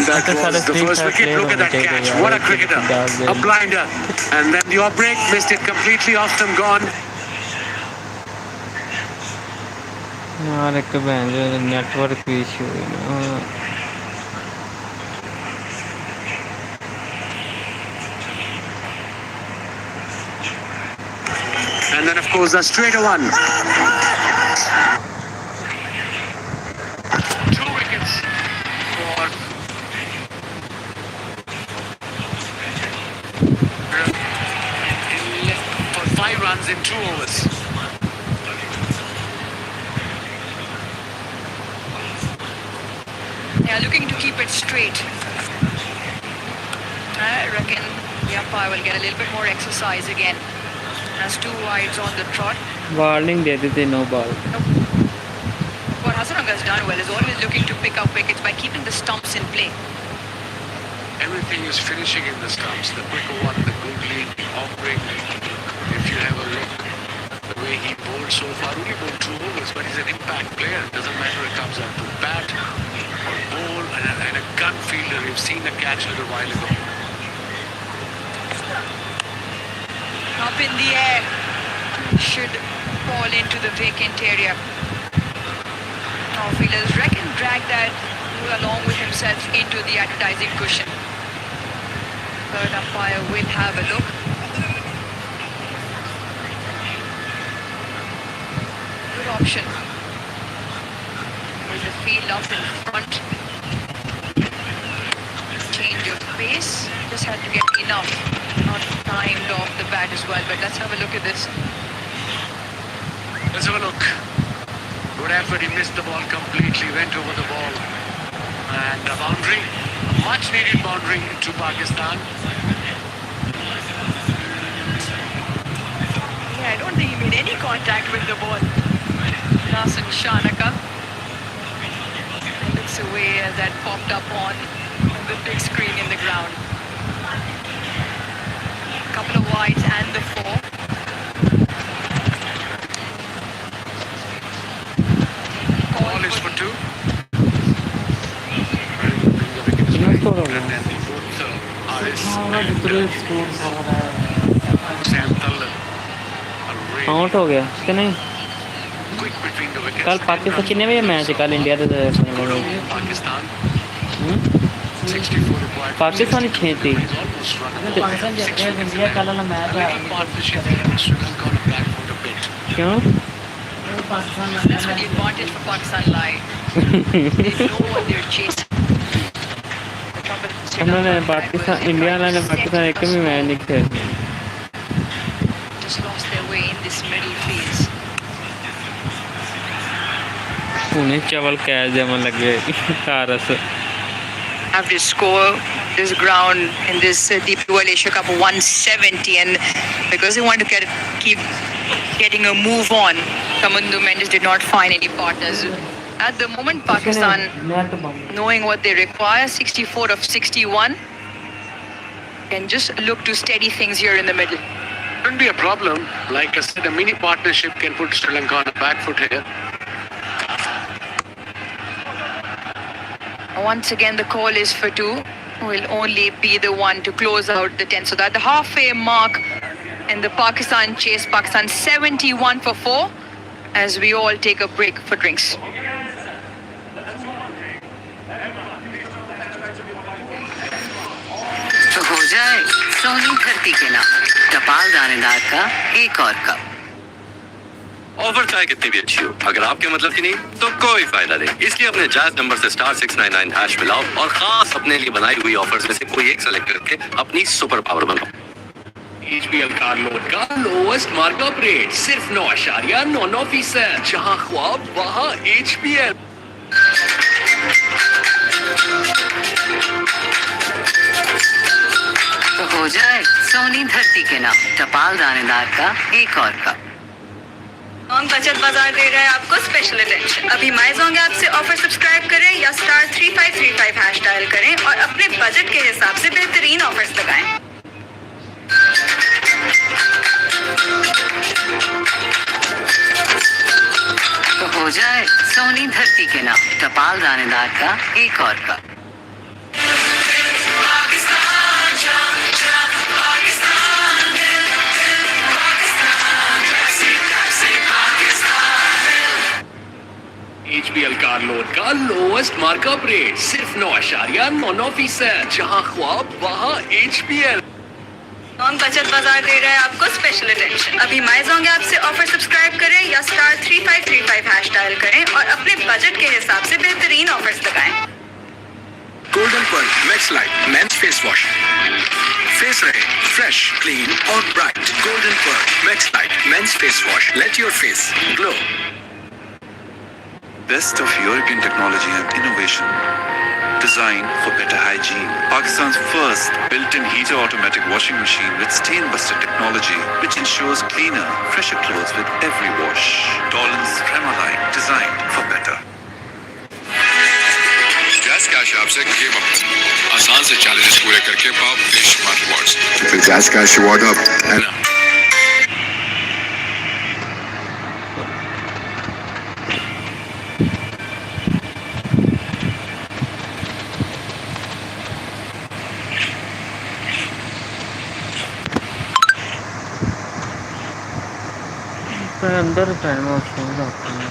That was the first wicket. Look at that catch. What a cricketer. A blinder. And then the off break, missed it completely off them, gone.
Network issue.
And then, of course, a straighter one. 2 wickets for 5 runs in 2 overs.
Yeah, looking to keep it straight. I reckon the umpire will get a little bit more exercise again. Has 2 wides on the trot.
Warning, they no ball.
What Hassananga has done well is always looking to pick up wickets by keeping the stumps in play.
Everything is finishing in the stumps. The quicker one, the googly, the off-break. If you have a look, the way he bowled so far, only bowled 2 overs, but he's an impact player. It doesn't matter if it comes out to bat or bowl and a gun fielder. We've seen a catch a little while ago.
Up in the air. Should fall into the vacant area. Outfielders reckon drag that along with himself into the advertising cushion. Third umpire will have a look. Good option. With the field up in front. Change of pace. Just had to get enough. Not timed off the bat as well, but let's have a look at this.
Let's have a look. Good effort. He missed the ball completely, went over the ball. And a boundary, a much needed boundary to Pakistan.
Yeah, I don't think he made any contact with the ball. Nasan Shanaka looks away as that popped up on the big screen in the ground. Couple of wides and the 4.
Ball is for 2.
चलो
Aris
हाँ
and
दूसरे score हो रहा है
Sam Tallan. A really
out हो गया कि नहीं
quick between the wickets.
कल पाकिस्तान कितने बजे मैच है कल इंडिया
Good
तो
over Pakistan.
हम्म
64 required.
पाकिस्तान ही
62
छेती
deliveries, almost run away.
Pakistan
Six
जब
wickets
इंडिया
there.
कल वाला match
A little partnership there puts Sri Lanka on a back foot a bit.
क्यों
That's where the advantage for Pakistan lie. They know what they're chasing. The trouble with Sri
उन्होंने
Lanka
Pakistan
was they
India
tried
ने
to
Pakistan
set
एक
a
भी match
slow,
नहीं खेल
just lost their way in this middle phase.
उन्हें चावल catch जमन लगे cars
Have to score this ground in this DP World Asia Cup 170, and because they want to keep getting a move on, Kamundu Mendes did not find any partners. At the moment, Pakistan, knowing what they require, 64 of 61, can just look to steady things here in the middle.
Shouldn't be a problem. Like I said, a mini partnership can put Sri Lanka on a back foot here.
Once again, the call is for two. Will only be the one to close out the 10. So that the halfway mark in the Pakistan chase. Pakistan 71 for 4 as we all take a break for drinks.
तो हो जाए सोनी धरती के नाम टपाल दानेदार का एक और कप
ऑफर चाहे कितनी भी अच्छी हो, अगर आपके मतलब की नहीं तो कोई फायदा नहीं। इसलिए अपने जायज नंबर से *699 हैश मिलाओ और खास अपने लिए बनाई हुई ऑफर्स में से कोई एक सेलेक्ट करके अपनी सुपर पावर बनाओ।
HBL कार लोन का लोएस्ट मार्कअप रेट सिर्फ 9.99%। जहां ख्वाब वहां HBL।
तो हो जाए सोनी धरती के नाम टपाल दानेदार का एक और कप
जोंग बचत बाजार दे रहा है आपको स्पेशल अटेंशन। अभी माई जोंग ऐप से ऑफर सब्सक्राइब करें या *3535 हैश डायल करें और अपने बजट के हिसाब से बेहतरीन ऑफर्स लगाएं।
तो हो जाए सोनी धरती के नाम टपाल दानेदार का एक और कप
HBL कार लोन का लोएस्ट मार्कअप रेट सिर्फ 9.99%। जहां ख्वाब वहां HBL।
जोंग बचत बाजार दे रहा है आपको स्पेशल अटेंशन। अभी माई जोंग ऐप से ऑफर सब्सक्राइब करें या *3535 हैश डायल करें और अपने बजट के हिसाब से बेहतरीन ऑफर्स लगाएं।
Golden pearl max light men's face wash, face रहे फ्रेश, क्लीन और bright. Golden pearl max light men's face wash, let your face glow.
Best of European technology and innovation, designed for better hygiene. Pakistan's first built-in heater automatic washing machine with stain-buster technology, which ensures cleaner, fresher clothes with every wash. Dolan's Prema line, designed for better.
Jazz cash app से game up आसान से challenges पूरे करके पाओ बेशुमार rewards.
The Jazz Cash Award up. And
पर अंदर time option होता है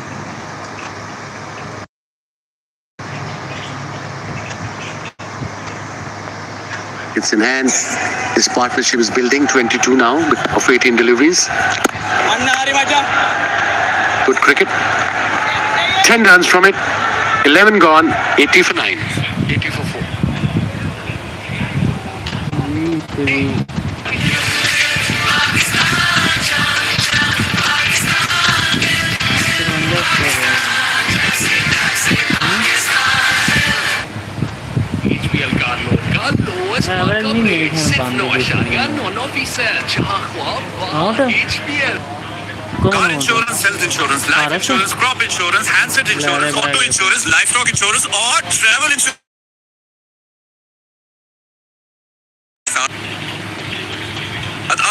It's in hand. This partnership is building 22 now of 18 deliveries. Good cricket. 10 runs from it. 11 gone. 80 for 9. 80 for 4.
HBL car loan का lowest markup rate सिर्फ 9.99%। जहां ख्वाब वहां HBL।
Car insurance, health insurance, life insurance, crop insurance, handset insurance, auto insurance, livestock insurance और travel insurance।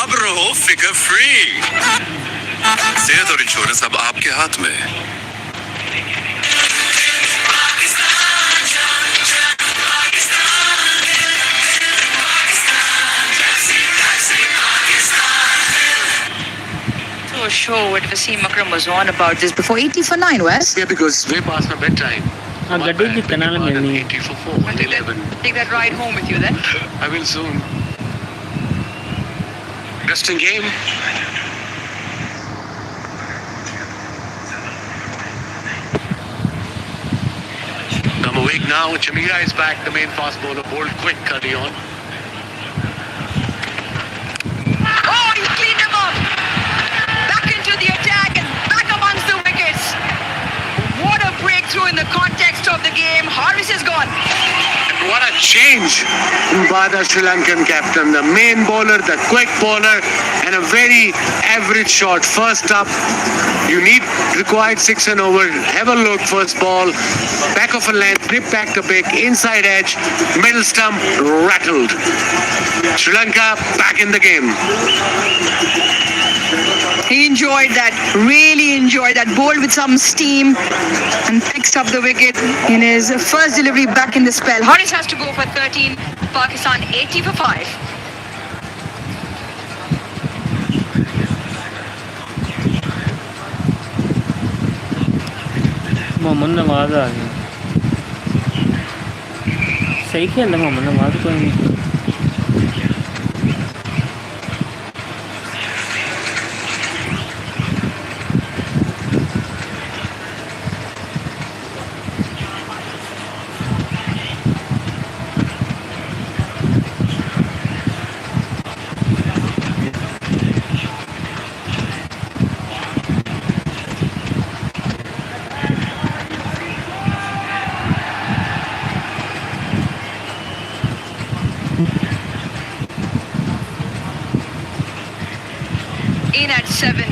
अब रहो फिकर free. सेहत और इंश्योरेंस अब आपके हाथ में।
sure what Wasim Akram was on about this before. 80 for 9, Wes?
Yeah, because way past my bedtime.
हाँ गड्डी जितना ना मिलनी है
80 for 4, 111.
Take that ride home with you then.
I will soon. Interesting game. Come awake now. Chamira is back, the main fast bowler. Bowled quick early on.
Oh, he cleaned him up. Back into the attack and back amongst the wickets. What a breakthrough in the context of the game. Harris is gone.
And what a change by the Sri Lankan captain. The main bowler, the quick bowler, and a very average shot. First up, you required 6 and over. Have a look, first ball. Back of a length, nip back the pick, inside edge, middle stump, rattled. Sri Lanka back in the game.
He enjoyed that, really enjoyed that. Bowled with some steam and picks up the wicket in his first delivery back in the spell.
Harris has to go for 13. Pakistan 80 for 5.
Mohammad Nawaz आ गया सही खेल रहा मोहम्मद नवाज कोई नहीं
In at 7.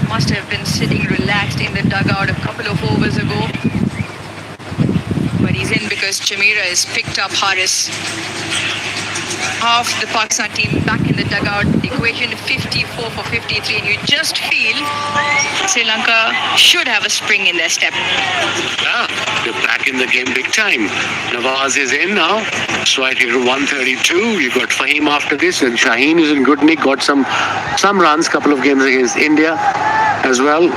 Must have been sitting relaxed in the dugout a couple of overs ago. But he's in because Chamira has picked up Harris. Half the Pakistan team back in the dugout. The equation 54 for 53. And you just feel Sri Lanka should have a spring in their step.
Yeah, they're back in the game big time. Nawaz is in now. Strike rate 132. You got Fahim after this, and Shaheen is in good nick. Got some runs, couple of games against India as well.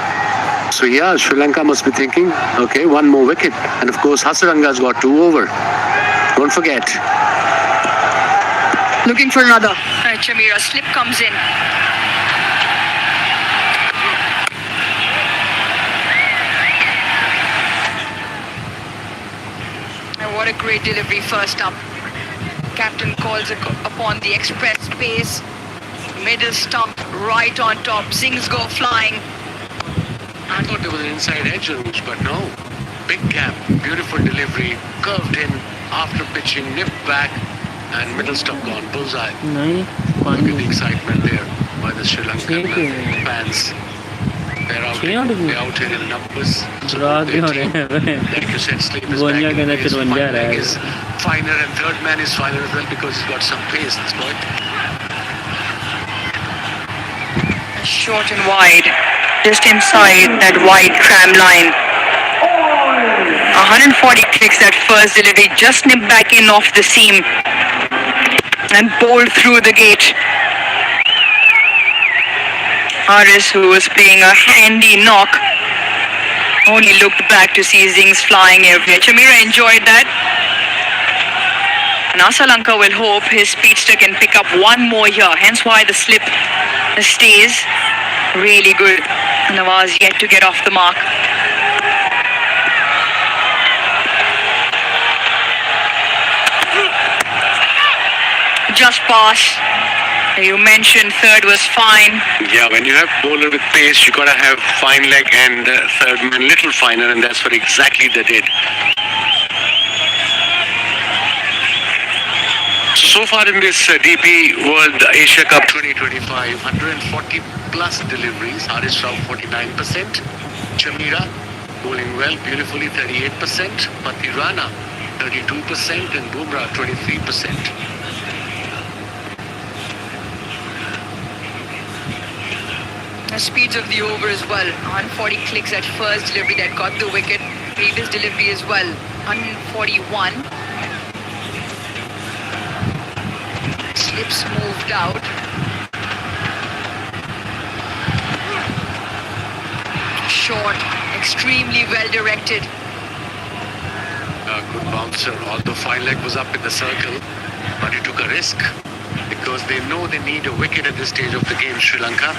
So yeah, Sri Lanka must be thinking, okay, one more wicket. And of course, Hasaranga's got 2 over. Don't forget.
Looking for another.
Chamira slip comes in. And what a great delivery first up. Captain calls upon the express pace. Middle stump right on top. Zings go flying.
I thought there was an inside edge route, but no. Big gap, beautiful delivery, curved in after pitching, nipped back, and middle stump gone. Bullseye.
नहीं
Look at the excitement there by the Sri Lankan fans. They're out here in numbers. So
रात भी हो रहे हैं
like you said, sleep is
Gonia
back.
के अंदर
His
53
fine
रहा
leg
है
is finer, and third man is finer as well because he's got some pace. This boy.
Short and wide, just inside that wide tram line. 140 clicks that first delivery, just nipped back in off the seam and bowled through the gate. Harris, who was playing a handy knock, only looked back to see Zings flying everywhere. Chamira enjoyed that. And Asalanka will hope his speedster can pick up one more here, hence why the slip stays really good. Nawaz yet to get off the mark. Just pass. You mentioned third was fine.
Yeah, when you have bowler with pace, you gotta have fine leg and third man little finer, and that's what exactly they did. So far in this DP World Asia Cup 2025, 140 plus deliveries. Harish Rao 49%. Chamira bowling well, beautifully 38%. Patirana 32% and Bumrah 23%.
The speeds of the over as well. 140 clicks at first delivery that got the wicket. Previous delivery as well. 141. Slips moved out. short, extremely well directed.
A good bouncer, although fine leg was up in the circle, but he took a risk because they know they need a wicket at this stage of the game, Sri Lanka.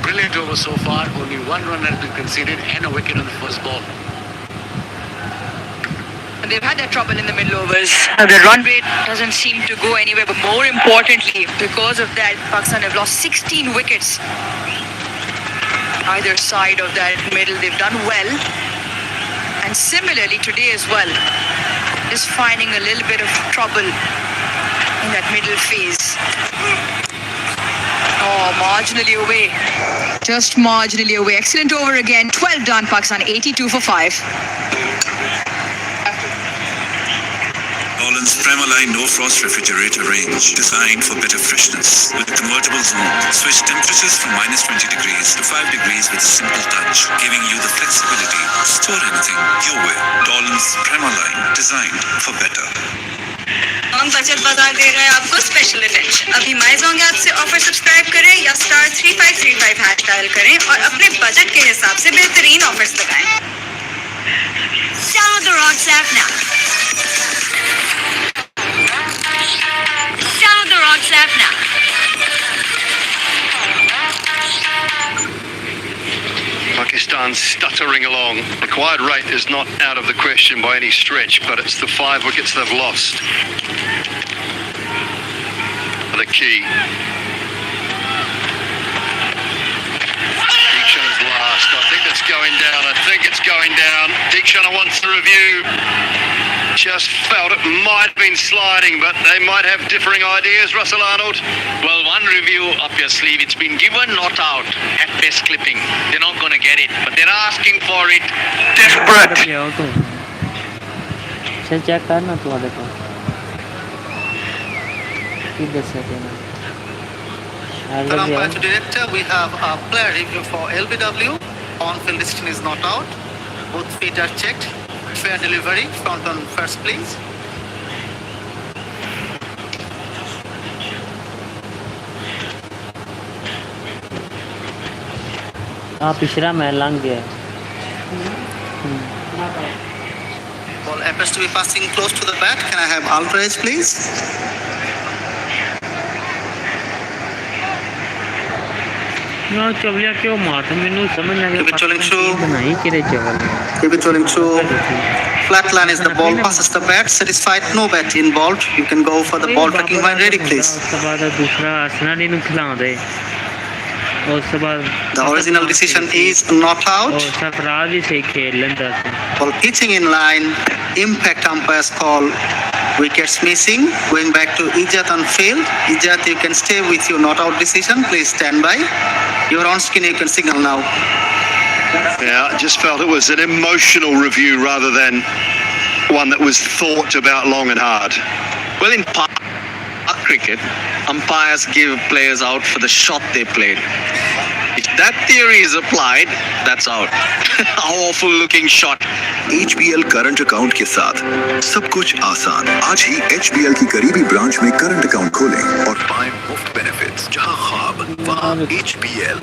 Brilliant over so far, only one run has been conceded and a wicket on the first ball.
And they've had that trouble in the middle overs. The run rate doesn't seem to go anywhere, but more importantly, because of that, Pakistan have lost 16 wickets. Either side of that middle, they've done well. And similarly today as well, just finding a little bit of trouble in that middle phase. Oh, marginally away. Just marginally away. Excellent over again. 12 done, Pakistan. 82 for 5.
Nolan's Premaline No Frost Refrigerator range, designed for better freshness. With convertible zone, switch temperatures from -20 degrees to 5 degrees with a simple touch, giving you the flexibility to store anything your way. Nolan's Premaline, designed for better.
हम बचत बाजार दे रहे हैं आपको special attention. अभी माइजोंग app से offer subscribe करें या *3535 हैश डायल करें और अपने बजट के हिसाब से बेहतरीन ऑफर्स लगाएं। Download the Rocks app now. Download the Rocks app now.
Pakistan stuttering along. Required rate is not out of the question by any stretch, but it's the 5 wickets they've lost. The key. Deekshana's last. I think it's going down. Deekshana wants the review. Just felt it might have been sliding, but they might have differing ideas, Russell Arnold.
Well, one review up your sleeve. It's been given, not out. At best clipping. They're not going to get it, but they're asking for it. Desperate.
चल check करना तू आगे तो किधर से देना
Umpire to director, we have a player review for LBW. On-field decision is not out. Both feet are checked. Fair delivery. Front on first, please.
पिछड़ा मैं लंघ गया
Ball appears to be passing close to the bat. Can I have outrage, please?
ना चवलिया क्यों मारता मैंने समझ नहीं
Keep it rolling through.
बनाई किरे चवल
Keep it rolling through. Flat line is the ball passes the bat. Satisfied, no bat involved. You can go for the ball tracking when ready, please.
उसके बाद दूसरा असनाली नु खिला दे उसके बाद
The original decision is not out.
और सरफराज भी सही खेल लेंदा
Ball pitching in line. Impact umpire's call. Wickets missing. Going back to Ijat on field. Ijat, you can stay with your not out decision. Please stand by. You're on screen. You can signal now.
Yeah, I just felt it was an emotional review rather than one that was thought about long and hard.
Well, in cricket, umpires give players out for the shot they played. If that theory is applied, that's out. Awful looking shot.
HBL current account के साथ सब कुछ आसान। आज ही HBL की करीबी branch में current account खोलें और पाएं मुफ्त बेनिफिट्स। जहां ख्वाब वहां HBL।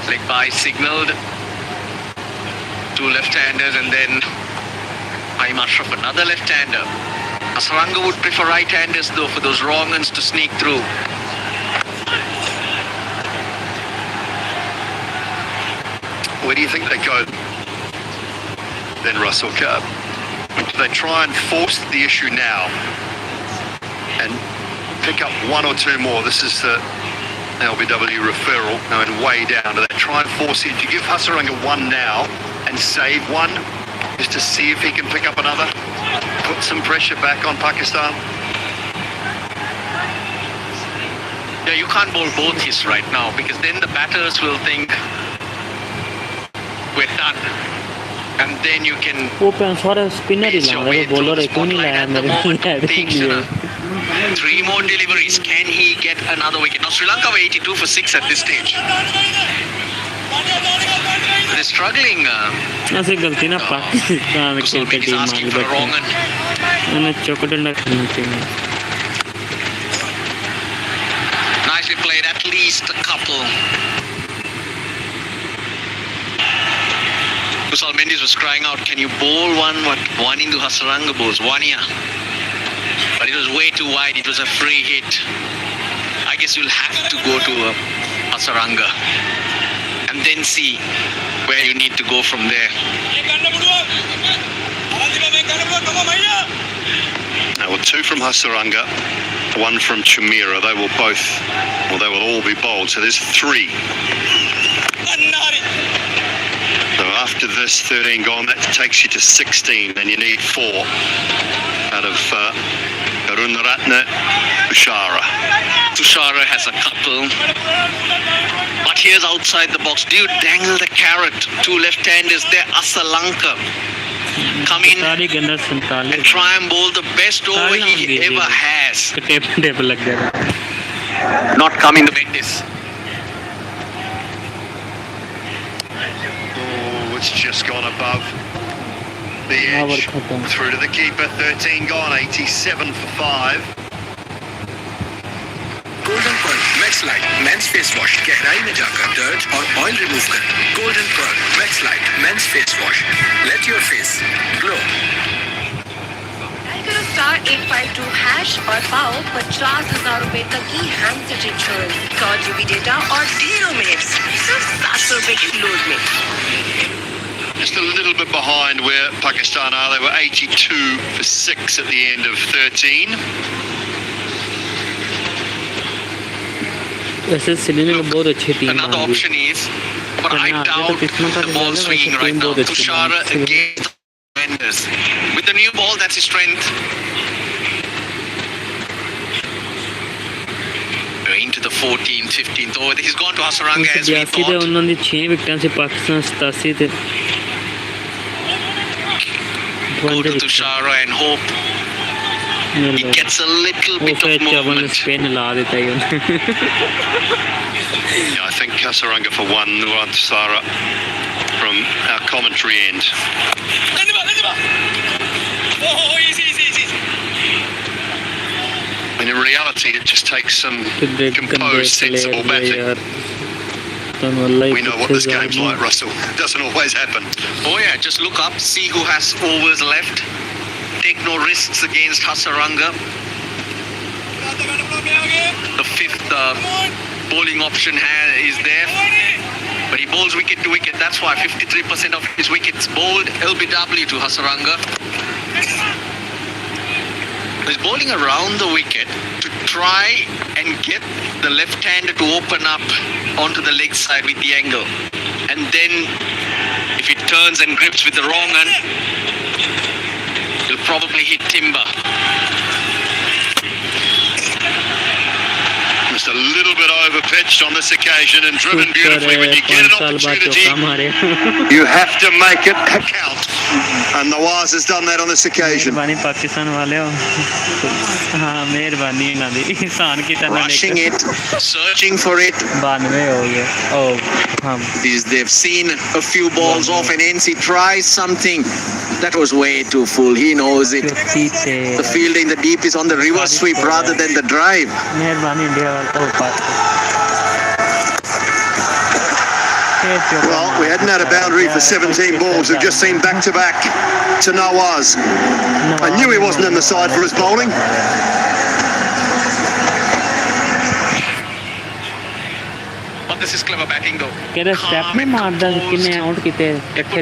Leg by signaled. 2 left-handers and then Haim Ashraf, another left-hander. Asaranga would prefer right-handers though for those wrong ones to sneak through.
Where do you think they go then, Russell? Do they try and force the issue now and pick up 1 or 2 more? This is the LBW referral. Now and way down. Do they try and force it? Do you give Hasaranga 1 now and save 1 just to see if he can pick up another? Put some pressure back on Pakistan?
Yeah, you can't bowl both his right now because then the batters will think we're done. And then you can
वो सारा spinner ही लगा रहा है bowler है क्यों नहीं लाया मेरे लिए
3 more deliveries. Can he get another wicket? Now Sri Lanka were 82 for 6 at this stage. They're struggling.
ऐसे गलती ना पाकिस्तान के टीम मार बैठे उन्हें चौकड़ना खेलना चाहिए
Nicely played, at least a couple.
couple. Kusal Mendes was crying out, can you bowl one into Hasaranga bowls, one here. But it was way too wide, it was a free hit. I guess you'll have to go to Hasaranga and then see where you need to go from there.
Well, two from Hasaranga, one from Chumira. They will all be bowled. So there's three. So after this 13 gone, that takes you to 16, and you need 4 out of Karunaratne, Tushara.
Tushara has a couple. But here's outside the box. Do you dangle the carrot? 2 left-handers there, Asalanka. Come in and try and bowl the best over he ever has. Not coming to Mendes.
Oh, it's just gone above the edge. Through to the keeper, 13 gone, 87 for 5.
Golden pearl max light men's face wash गहराई में जाकर dirt और oil remove कर golden pearl max light men's face wash let your face glow
dial करो *852# और पाओ 50,000 रुपए तक की हैंडसेट इंश्योरेंस 100 GB डेटा और 0 मिनट्स सिर्फ 700 रुपए की लोड में
Just a little bit behind where Pakistan are. They were 82 for 6 at the end of 13.
Another option is, but I doubt the ball swinging right now. Tushara against Mendes. With the new ball, that's his strength. Into the 14th, 15th over. He's gone to Hasaranga as we thought. Go to Tushara and hope he gets a little bit of movement.
Yeah, I think Hasaranga for 1, Sara from our commentary end. And in reality, it just takes some composed, sensible batting. We know what this game's like, Russell. It doesn't always happen.
Oh yeah, just look up, see who has overs left. Take no risks against Hasaranga. The 5th bowling option is there. But he bowls wicket to wicket. That's why 53% of his wickets bowled LBW to Hasaranga. He's bowling around the wicket to try and get the left-hander to open up onto the leg side with the angle. And then if it turns and grips with the wrong one, he'll probably hit timber.
Just a little bit over-pitched on this occasion and driven beautifully. When you get an opportunity, you have to make it count. And Nawaz has done that on this occasion.
Rushing it, searching for it. They've seen a few balls off and NC tries something. That was way too full. He knows it. The fielding, the deep is on the reverse sweep rather than the drive.
Well, we hadn't had a boundary for 17 balls. We've just seen back-to-back to Nawaz. I knew he wasn't in the side for his bowling.
But this is clever batting though. Put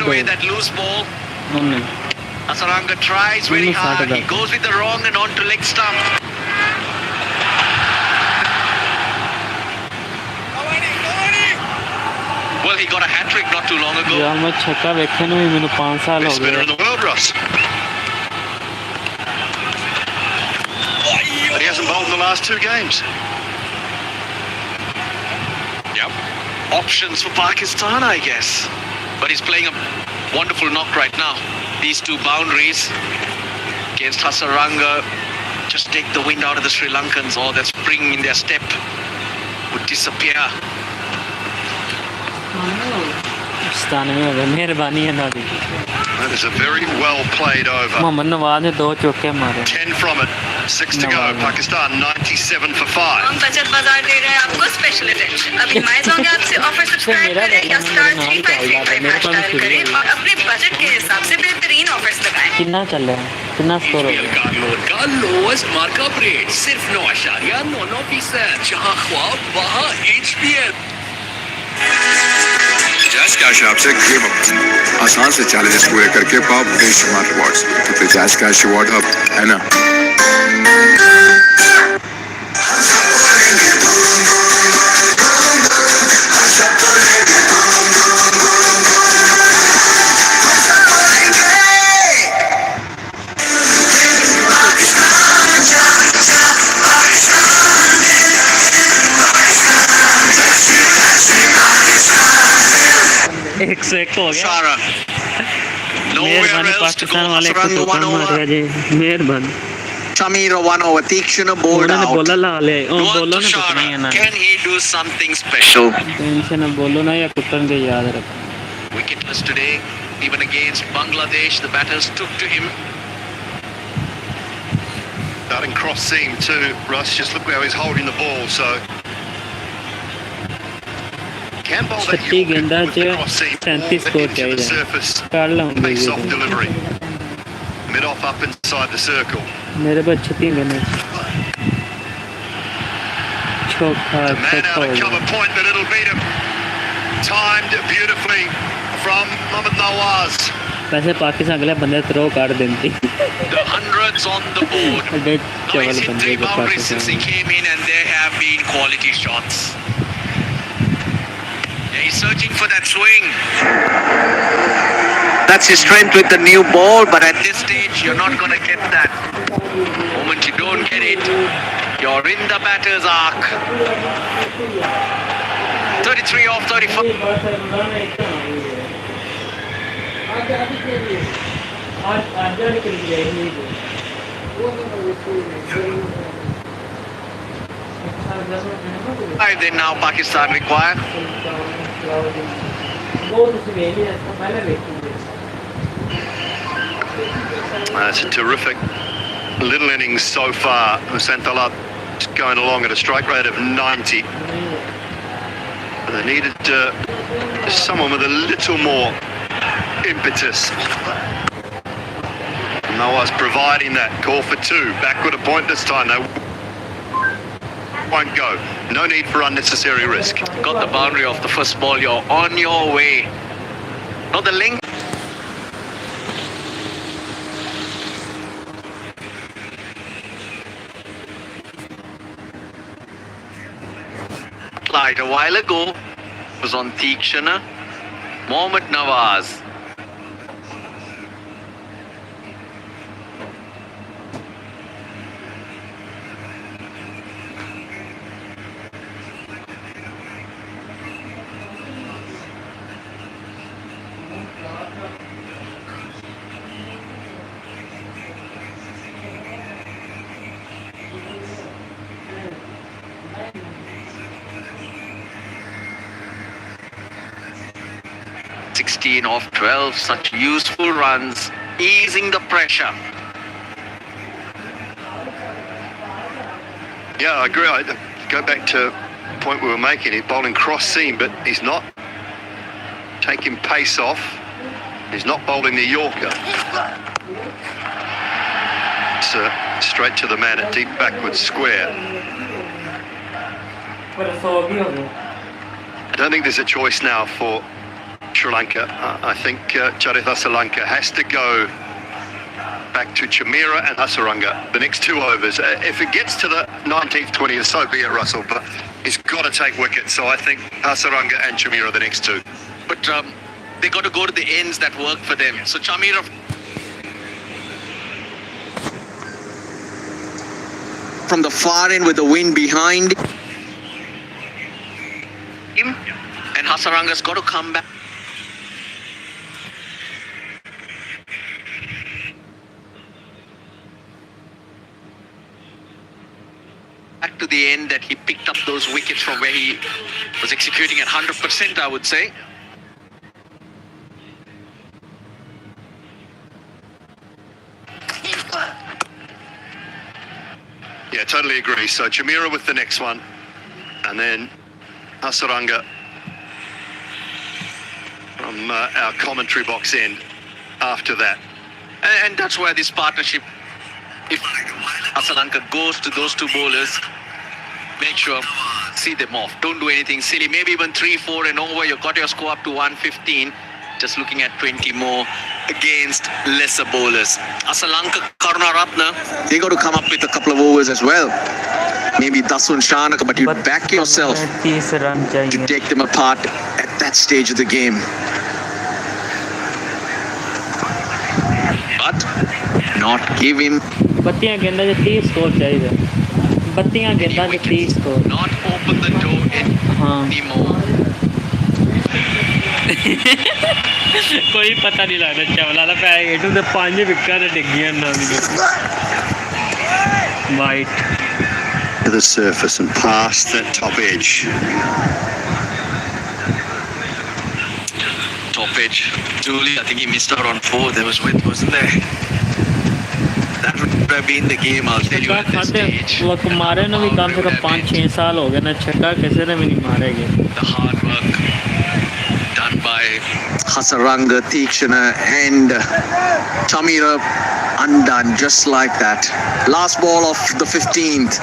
away that loose ball. Hasaranga tries very hard. He goes with the wrong and onto leg stump. Well, he got a hat-trick not too long ago.
Best spinner in the world, Ross. But he hasn't bowled in the last 2 games.
Yep. Options for Pakistan, I guess. But he's playing a wonderful knock right now. These 2 boundaries against Hasaranga just take the wind out of the Sri Lankans. All that spring in their step would disappear.
97 हो गए मेहरबानी है नादी
That is a very well played over.
Mohammad Nawaz ने 2 चौके मारे
10 from it. 6 to go. Pakistan 97 for 5.
हम बचत बाजार दे रहे हैं आपको स्पेशल अटेंशन अभी मैं चाहूंगी आपसे ऑफर सब्सक्राइब करें या स्टार 3535 हैश डायल करें और अपने बजट के हिसाब से बेहतरीन ऑफर्स लगाएं
कितना चल रहा है कितना स्कोर हो गया
कार लोन का लोएस्ट मार्कअप रेट सिर्फ 9.99%. जहां ख्वाब वहां HBL.
जैस कैश ऐप से गेम अप आसान से चैलेंजेस पूरे करके पाओ बेशुमार रिवॉर्ड्स क्योंकि जैस कैश रिवॉर्ड हब है ना.
एक से एक हो गया
Shara. Nowhere
मेहरबानी
else to go.
पाकिस्तान वाले को
Hasaranga
तो
1
काम मार
over.
दिया जी मेहरबानी
Chamira 1 over. Tikshana bowled
उन्होंने
out.
बोला ला ले ओ
Noah
बोलो ना कुटना ही है ना
Can he do something special?
Tension है बोलो ना या कुटन दे याद रखो
Wicketless today, even against Bangladesh, the batters took to him.
Starting cross seam too. Russ, just look how he's holding the ball. So can bowl that
36 गेंदा
Yorker with the
च
cross seam
37 score
into the
चाहिए
surface.
कर लाऊंगी
Face off
ये
delivery. Mid off up inside the circle.
मेरे पास 36 गेंद चौका
The man
चौका
out
हो
of
गया
cover point, but it'll beat him. Timed beautifully from Mohammad Nawaz.
वैसे पाकिस्तान अगले बंदे थ्रो कर देती
The hundreds on the board.
Date
Now
Chawla
he's hit
बंदे
3
को
boundaries since he
Pakistan
came in, and there have been quality shots. Yeah, he's searching for that swing. That's his strength with the new ball, but at this stage, you're not going to get that. The moment you don't get it, you're in the batter's arc. 33 off 35. Then now Pakistan require.
It's a terrific little innings so far. Hussain Talat going along at a strike rate of 90. They needed someone with a little more impetus. Nawaz providing that. Call for 2. Backward a point this time. They won't go. No need for unnecessary risk.
Got the boundary off the first ball. You're on your way. Not the length. Light a while ago was on Tikshana. Mohammad Nawaz. Off 12, such useful runs, easing the pressure.
Yeah, I agree. I go back to the point we were making. He's bowling cross seam, but he's not taking pace off. He's not bowling the Yorker. It's straight to the man at deep backward square. I don't think there's a choice now for Sri Lanka. I think Charith Hasaranga has to go back to Chamira and Hasaranga the next 2 overs. If it gets to the 19th, 20th, so be it, Russell, but he's got to take wickets. So I think Hasaranga and Chamira the next 2.
But they got to go to the ends that work for them. So Chamira from the far end with the wind behind him, and Hasaranga's got to come back. Back to the end that he picked up those wickets from where he was executing at 100%, I would say.
Yeah, totally agree. So Chamira with the next one, and then Hasaranga from our commentary box end after that.
And that's where this partnership, if Asalanka goes to those two bowlers, make sure, see them off. Don't do anything silly. Maybe even 3-4 and over. You got your score up to 115. Just looking at 20 more against lesser bowlers. Asalanka, Karunaratne, they got to come up with a couple of overs as well. Maybe Dasun Shanaka, but you back yourself to take them apart at that stage of the game. But not give him.
बत्तियां गेंदा जो 30 score चाहिए बत्तियां गेंदा जो 30 score
Not open the door anymore.
कोई पता नहीं लगता चावला का पैर एटू दे 5 विकेट डिग्गियां ना white
To the surface and past that top edge.
Top edge. Julie, I think he missed out on 4. There was width, wasn't there? That would have been the game, I'll tell you at this stage.
वो मारे ना भी कम से कम 5-6 साल हो गए ना छक्का किसी ने भी नहीं मारेगे.
The hard work done by Hasaranga, Tikshana and Chamira undone just like that. Last ball of the 15th.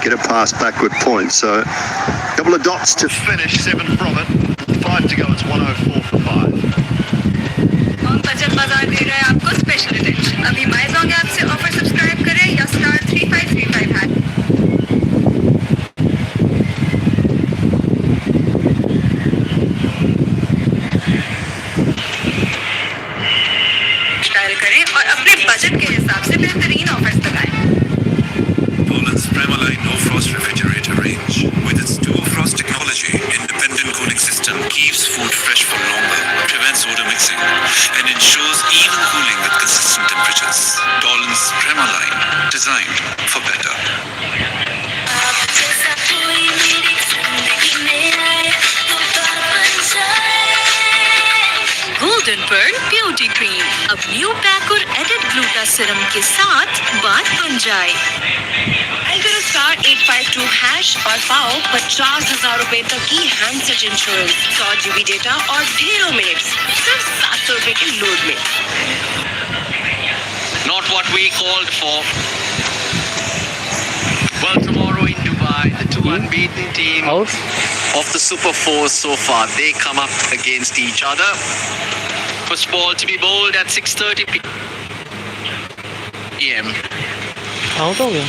Get a pass backward point. So a couple of dots to finish, 7 from it, 5 to go. It's 104 for 5.
बचत बाजार दे रहा है आपको special attention. अभी माइजोंग app से offer subscribe करें या स्टार 3535 हैश डायल करें और अपने बजट के हिसाब से बेहतरीन ऑफर्स लगाएं.
Poland's Premaline No Frost refrigerator range, with its dual frost technology, independent cooling system keeps food fresh for longer, prevents odor mixing, and ensures even cooling with consistent temperatures. Poland's Premaline, designed for better.
Golden pearl beauty cream अब new pack और added gluta serum के साथ बात बन जाए. करो star 852 hash और पाओ 50,000 रुपए तक की हैंडसेट इंश्योरेंस, 100 GB डेटा और ढेरों मिनट्स सिर्फ 700 रुपए के लोड में.
Not what we called for. Well, tomorrow in Dubai, the two unbeaten team of the Super Four so far, they come up against each other. First ball to be bowled at 6:30 p.m.
Out हो गया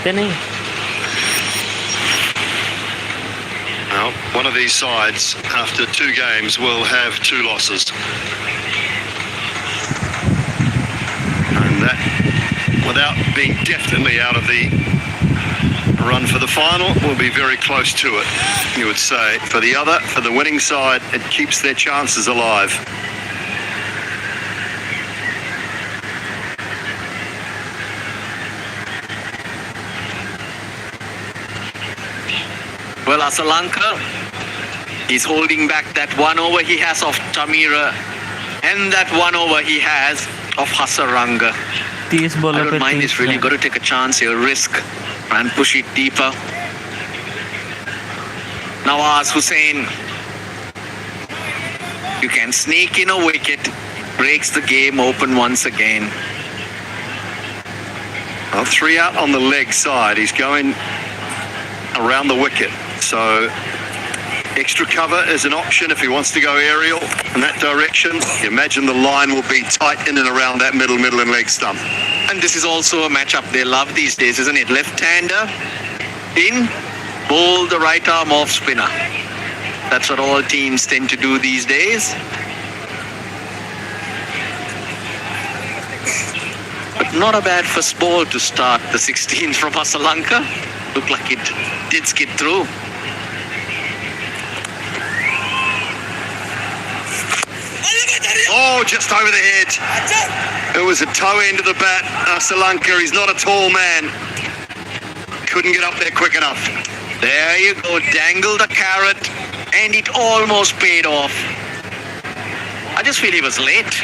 ते नहीं.
Now, one of these sides, after 2 games, will have 2 losses. And that, without being definitely out of the run for the final, will be very close to it, you would say. For the other, for the winning side, it keeps their chances alive.
Well, Asalanka, he's holding back that 1 over he has of Chamira and that 1 over he has of Hasaranga. I don't mind this really. Got to take a chance here, risk and push it deeper. Nawaz Hussain, you can sneak in a wicket, breaks the game open once again.
Well, 3 out on the leg side. He's going around the wicket. So extra cover is an option if he wants to go aerial in that direction. You imagine the line will be tight in and around that middle and leg stump.
And this is also a matchup they love these days, isn't it? Left-hander in, bowl the right arm off spinner. That's what all teams tend to do these days. But not a bad first ball to start the 16th from Asalanka. Looked like it did skid through.
Oh, just over the head. It was a toe end of the bat. Asalanka, he's not a tall man. Couldn't get up there quick enough.
There you go, dangle the carrot, and it almost paid off. I just feel he was late.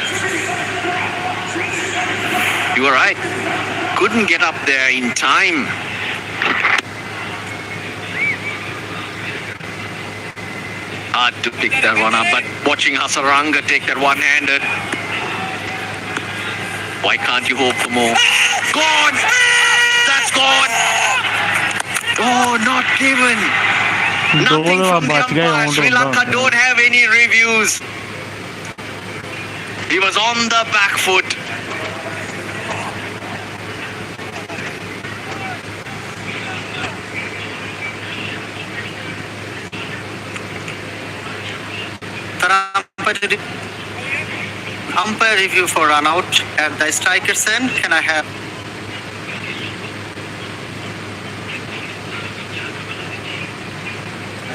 You were right. Couldn't get up there in time. Hard to pick that one up, but watching Hasaranga take that one-handed, why can't you hope for more? Gone! That's gone! Oh, not given. Nothing from the umpire. Sri Lanka don't have any reviews. He was on the back foot.
Umpire review for run out at the striker's end. Can I have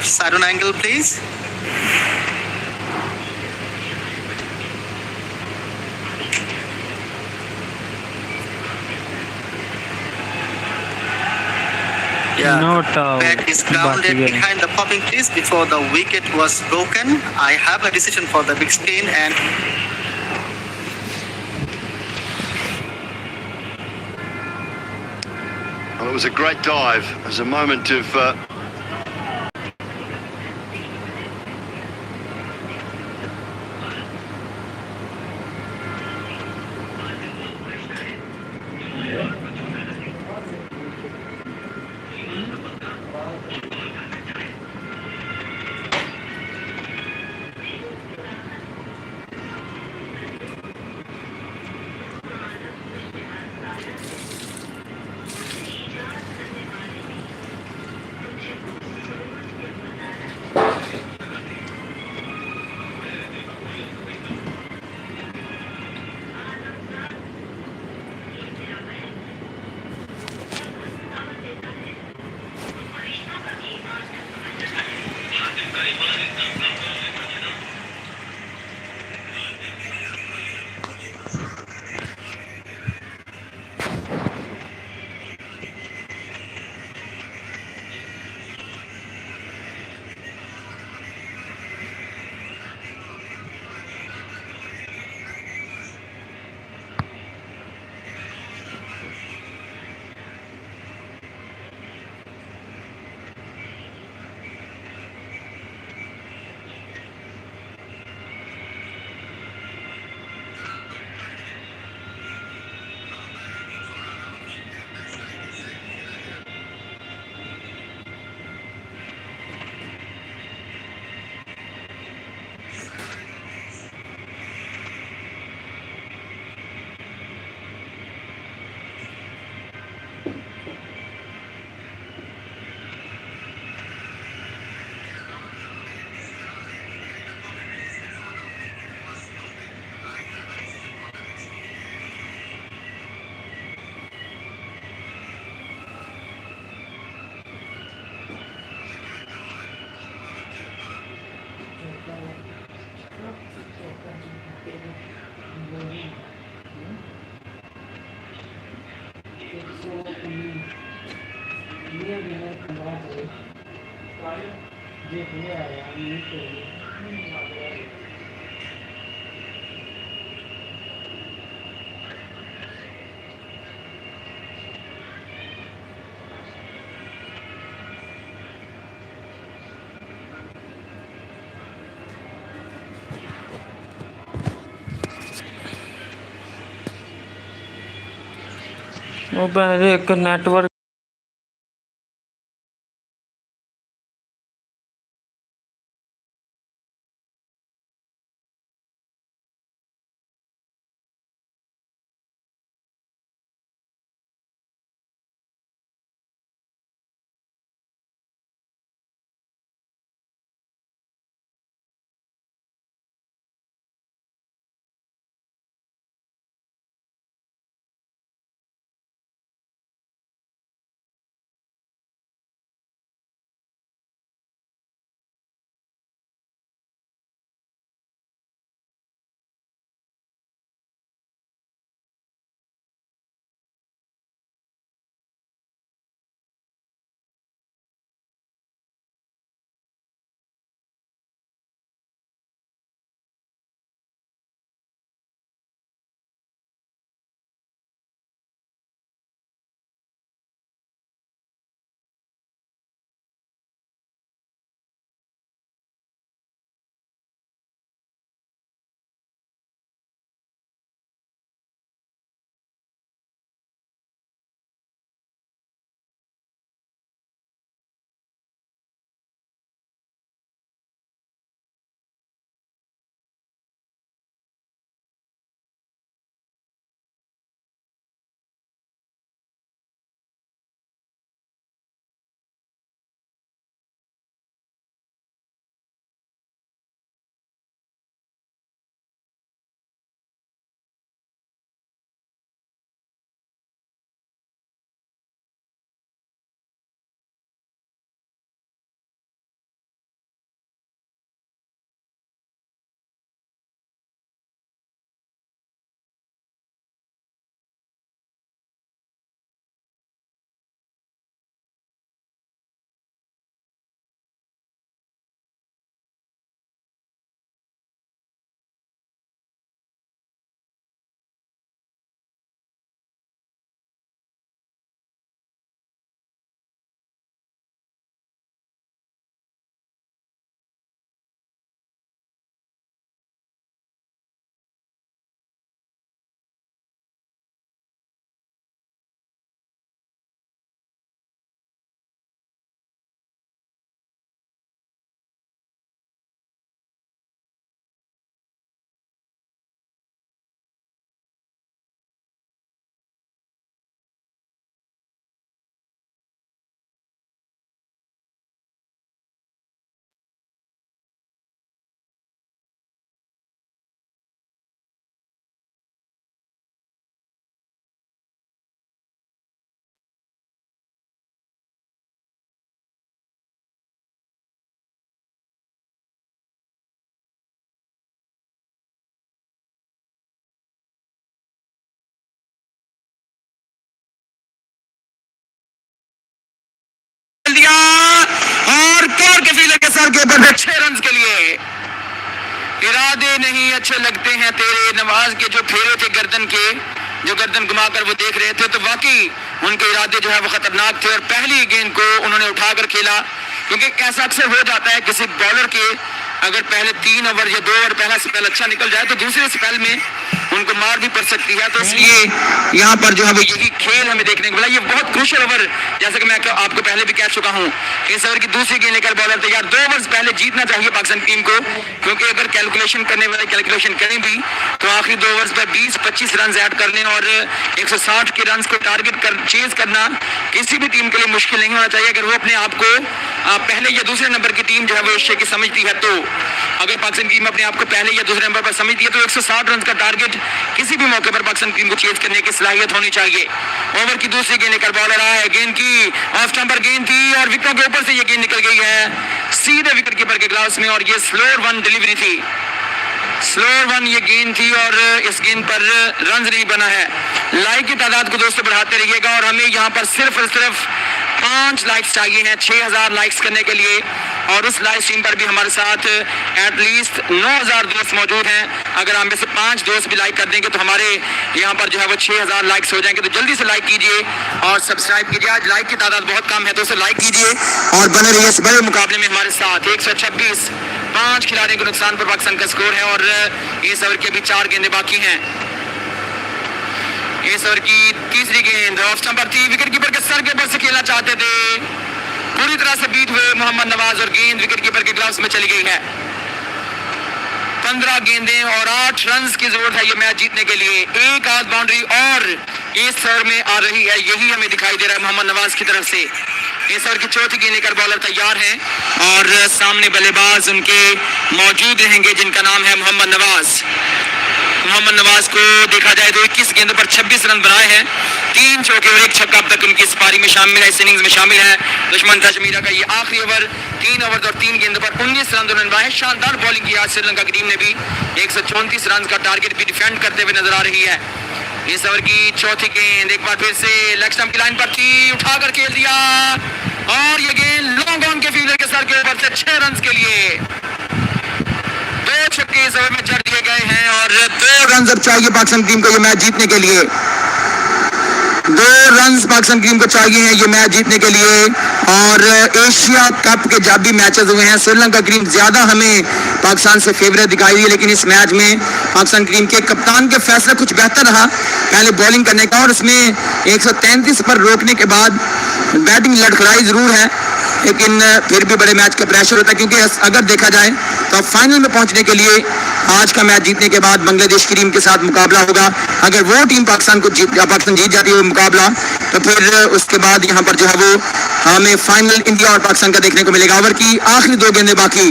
side on angle, please? Yeah, bat is grounded behind the popping crease before the wicket was broken. I have a decision for the big screen and
Well, it was a great dive. It was a moment of
एक network
sir के ऊपर 6 run के लिए। इरादे नहीं अच्छे लगते हैं तेरे, नवाज के जो फेरे थे गर्दन के, जो गर्दन घुमाकर वो देख रहे थे, तो वाकई उनके इरादे जो है वो खतरनाक थे और पहली गेंद को उन्होंने उठाकर खेला। क्योंकि ऐसा अक्सर हो जाता है किसी बॉलर के, अगर पहले 3 ओवर या 2 ओवर पहला स्पेल अच्छा निकल जाए तो दूसरे स्पेल में उनको मार भी पड़ सकती है। तो इसलिए यहाँ पर जो है वो यही खेल हमें देखने को मिला। ये बहुत क्रूशियल ओवर, जैसे कि मैं आपको पहले भी कह चुका हूँ, इस ओवर की दूसरी गेंद लेकर बॉलर तैयार। 2 ओवर्स पहले जीतना चाहिए पाकिस्तान टीम को, क्योंकि अगर कैलकुलेशन करने वाले कैलकुलेशन करें भी तो आखिरी 2 ओवर्स पर 20-25 रन ऐड करने और 160 के रन को टारगेट कर चेज करना किसी भी टीम के लिए मुश्किल नहीं होना चाहिए। अगर वो अपने आप को पहले या दूसरे नंबर की टीम जो है वो एशिया की समझती है, तो अगर पाकिस्तान टीम अपने आप को पहले या दूसरे नंबर पर समझती है तो 160 रन का टारगेट किसी भी मौके पर पाकिस्तान टीम को चेज करने की सलाहियत होनी चाहिए। ओवर की दूसरी गेंद लेकर बॉलर आया है, गेंद की ऑफ स्टंपर गेंद थी और विकेटों के ऊपर से ये गेंद निकल गई है सीधे विकेट कीपर के ग्लास में, और ये स्लोअर वन डिलीवरी थी, स्लोअर वन ये गेंद थी और इस गेंद पर रन नहीं बना है। लाइक की तादाद को दोस्तों बढ़ाते रहिएगा और हमें यहाँ पर सिर्फ और सिर्फ 5 लाइक्स चाहिए हैं 6000 लाइक्स करने के लिए, और उस लाइव स्ट्रीम पर भी हमारे साथ एटलीस्ट 9000 दोस्त मौजूद हैं। अगर हम में से 5 दोस्त भी लाइक कर देंगे तो हमारे यहाँ पर जो है वो 6000 लाइक्स हो जाएंगे। तो जल्दी से लाइक कीजिए और सब्सक्राइब कीजिए। आज लाइक की तादाद बहुत कम है, तो उसे लाइक कीजिए और बने रहिए इस बड़े मुकाबले में हमारे साथ। 126 5 खिलाड़ियों के नुकसान पर पाकिस्तान का स्कोर है और इस ओवर के भी 4 गेंदें बाकी हैं। इस ओवर की तीसरी गेंद ऑफ स्टंपर थी, विकेट कीपर के सर के ऊपर से खेलना चाहते थे, पूरी तरह से बीट हुए मोहम्मद नवाज और गेंद विकेट कीपर के ग्लव्स में चली गई है। 15 गेंदें और 8 रन की जरूरत है ये मैच जीतने के लिए। एक आध बाउंड्री और इस ओवर में आ रही है, यही हमें दिखाई दे रहा है मोहम्मद नवाज की तरफ से। इस ओवर की चौथी गेंद लेकर बॉलर तैयार हैं और सामने बल्लेबाज उनके मौजूद रहेंगे जिनका नाम है मोहम्मद नवाज। मोहम्मद नवाज को देखा जाए तो 21 गेंदों पर 26 रन बनाए हैं, 3 चौके और 1 छक्का अब तक उनकी इस पारी में शामिल है, इस इनिंग्स में शामिल है। दुश्मन तजमीरा का ये आखिरी ओवर 3 ओवर और 3 गेंदों पर 19 रन उन्होंने बनाए। शानदार बॉलिंग की आज श्रीलंका की टीम ने भी 134 रन का टारगेट भी डिफेंड करते हुए नजर आ रही है। इस ओवर की चौथी गेंद एक बार फिर से लेग स्टंप की लाइन पर थी, उठाकर खेल दिया और ये गेंद लॉन्ग ऑन के फील्डर के सर के ऊपर से 6 रन के लिए 2 छक्के इस ओवर में जड़ दिए गए हैं और 2 रन अब चाहिए पाकिस्तान टीम को ये मैच जीतने के लिए। 2 रन पाकिस्तान टीम को चाहिए हैं ये मैच जीतने के लिए। और एशिया कप के जब भी मैचेस हुए हैं श्रीलंका की टीम ज्यादा हमें पाकिस्तान से फेवरेट दिखाई दी, लेकिन इस मैच में पाकिस्तान की टीम के कप्तान के फैसला कुछ बेहतर रहा पहले बॉलिंग करने का, और उसमें 133 पर रोकने के बाद बैटिंग लड़खड़ाई जरूर है, लेकिन फिर भी बड़े मैच का प्रेशर होता है। क्योंकि अगर देखा जाए तो फाइनल में पहुंचने के लिए आज का मैच जीतने के बाद बांग्लादेश की टीम के साथ मुकाबला होगा। अगर वो टीम पाकिस्तान जीत जाती है वो मुकाबला, तो फिर उसके बाद यहाँ पर जो है वो हमें फाइनल इंडिया और पाकिस्तान का देखने को मिलेगा। ओवर की आखिरी 2 गेंदें बाकी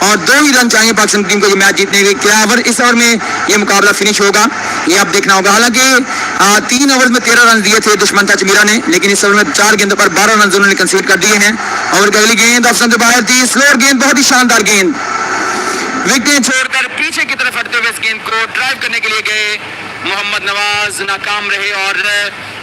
और 2 ही रन चाहिए पाकिस्तान टीम को ये मैच जीतने के। क्या ओवर इस ओवर में ये मुकाबला फिनिश होगा ये अब देखना होगा। हालांकि 3 ओवर में 13 रन दिए थे दुश्मन तजमीरा ने, लेकिन इस ओवर में 4 गेंदों पर 12 रन उन्होंने कंसीड कर दिए हैं। ओवर की अगली गेंद ऑफ स्टंप से बाहर थी, स्लोअर गेंद, बहुत ही शानदार गेंद, विकेट छोड़कर पीछे की तरफ हटते हुए इस गेंद को ड्राइव करने के लिए गए मोहम्मद नवाज, नाकाम रहे और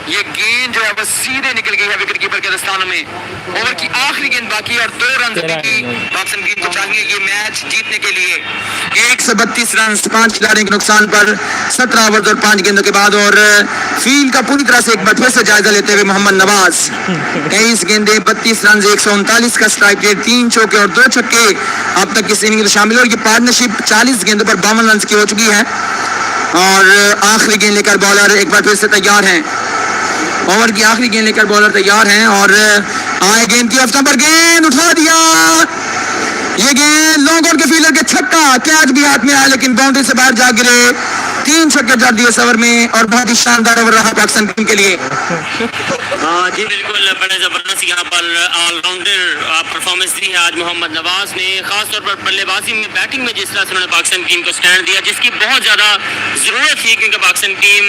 ये गेंद जो है वो सीधे निकल गई है विकेट कीपर के दस्तानों में। ओवर की आखिरी गेंद बाकी और 2 रन पाकिस्तान टीम को चाहिए ये मैच जीतने के लिए। 132 रन 5 खिलाड़ियों के नुकसान पर 17 ओवर और 5 गेंदों के बाद, और फील्ड का पूरी तरह से एक बार फिर से जायजा लेते हुए मोहम्मद नवाज 23 गेंदे 32 रन 139 का स्ट्राइक रेट, 3 चौके और 2 छक्के अब तक इस इनिंग में शामिल है। और ये पार्टनरशिप 40 गेंदों पर 52 रन की हो चुकी है और आखिरी गेंद लेकर बॉलर एक बार फिर से तैयार हैं। ओवर की आखिरी गेंद लेकर बॉलर तैयार हैं और आए गेंद की ऑफ स्टंपर गेंद उठा दिया, ये गेंद लॉन्ग ऑन के फील्डर के छक्का, कैच भी हाथ में आया लेकिन बाउंड्री से बाहर जा गिरे। 3 छक्के जड़ दिए इस ओवर में और बहुत ही शानदार ओवर रहा पाकिस्तान टीम के लिए।
जी बिल्कुल, बड़े जबरदस्त यहाँ पर ऑलराउंडर परफॉर्मेंस दी है आज मोहम्मद नवाज ने, खासतौर पर बल्लेबाजी में, बैटिंग में जिस तरह से उन्होंने पाकिस्तान टीम को स्टैंड दिया जिसकी बहुत ज़्यादा ज़रूरत थी, क्योंकि पाकिस्तान टीम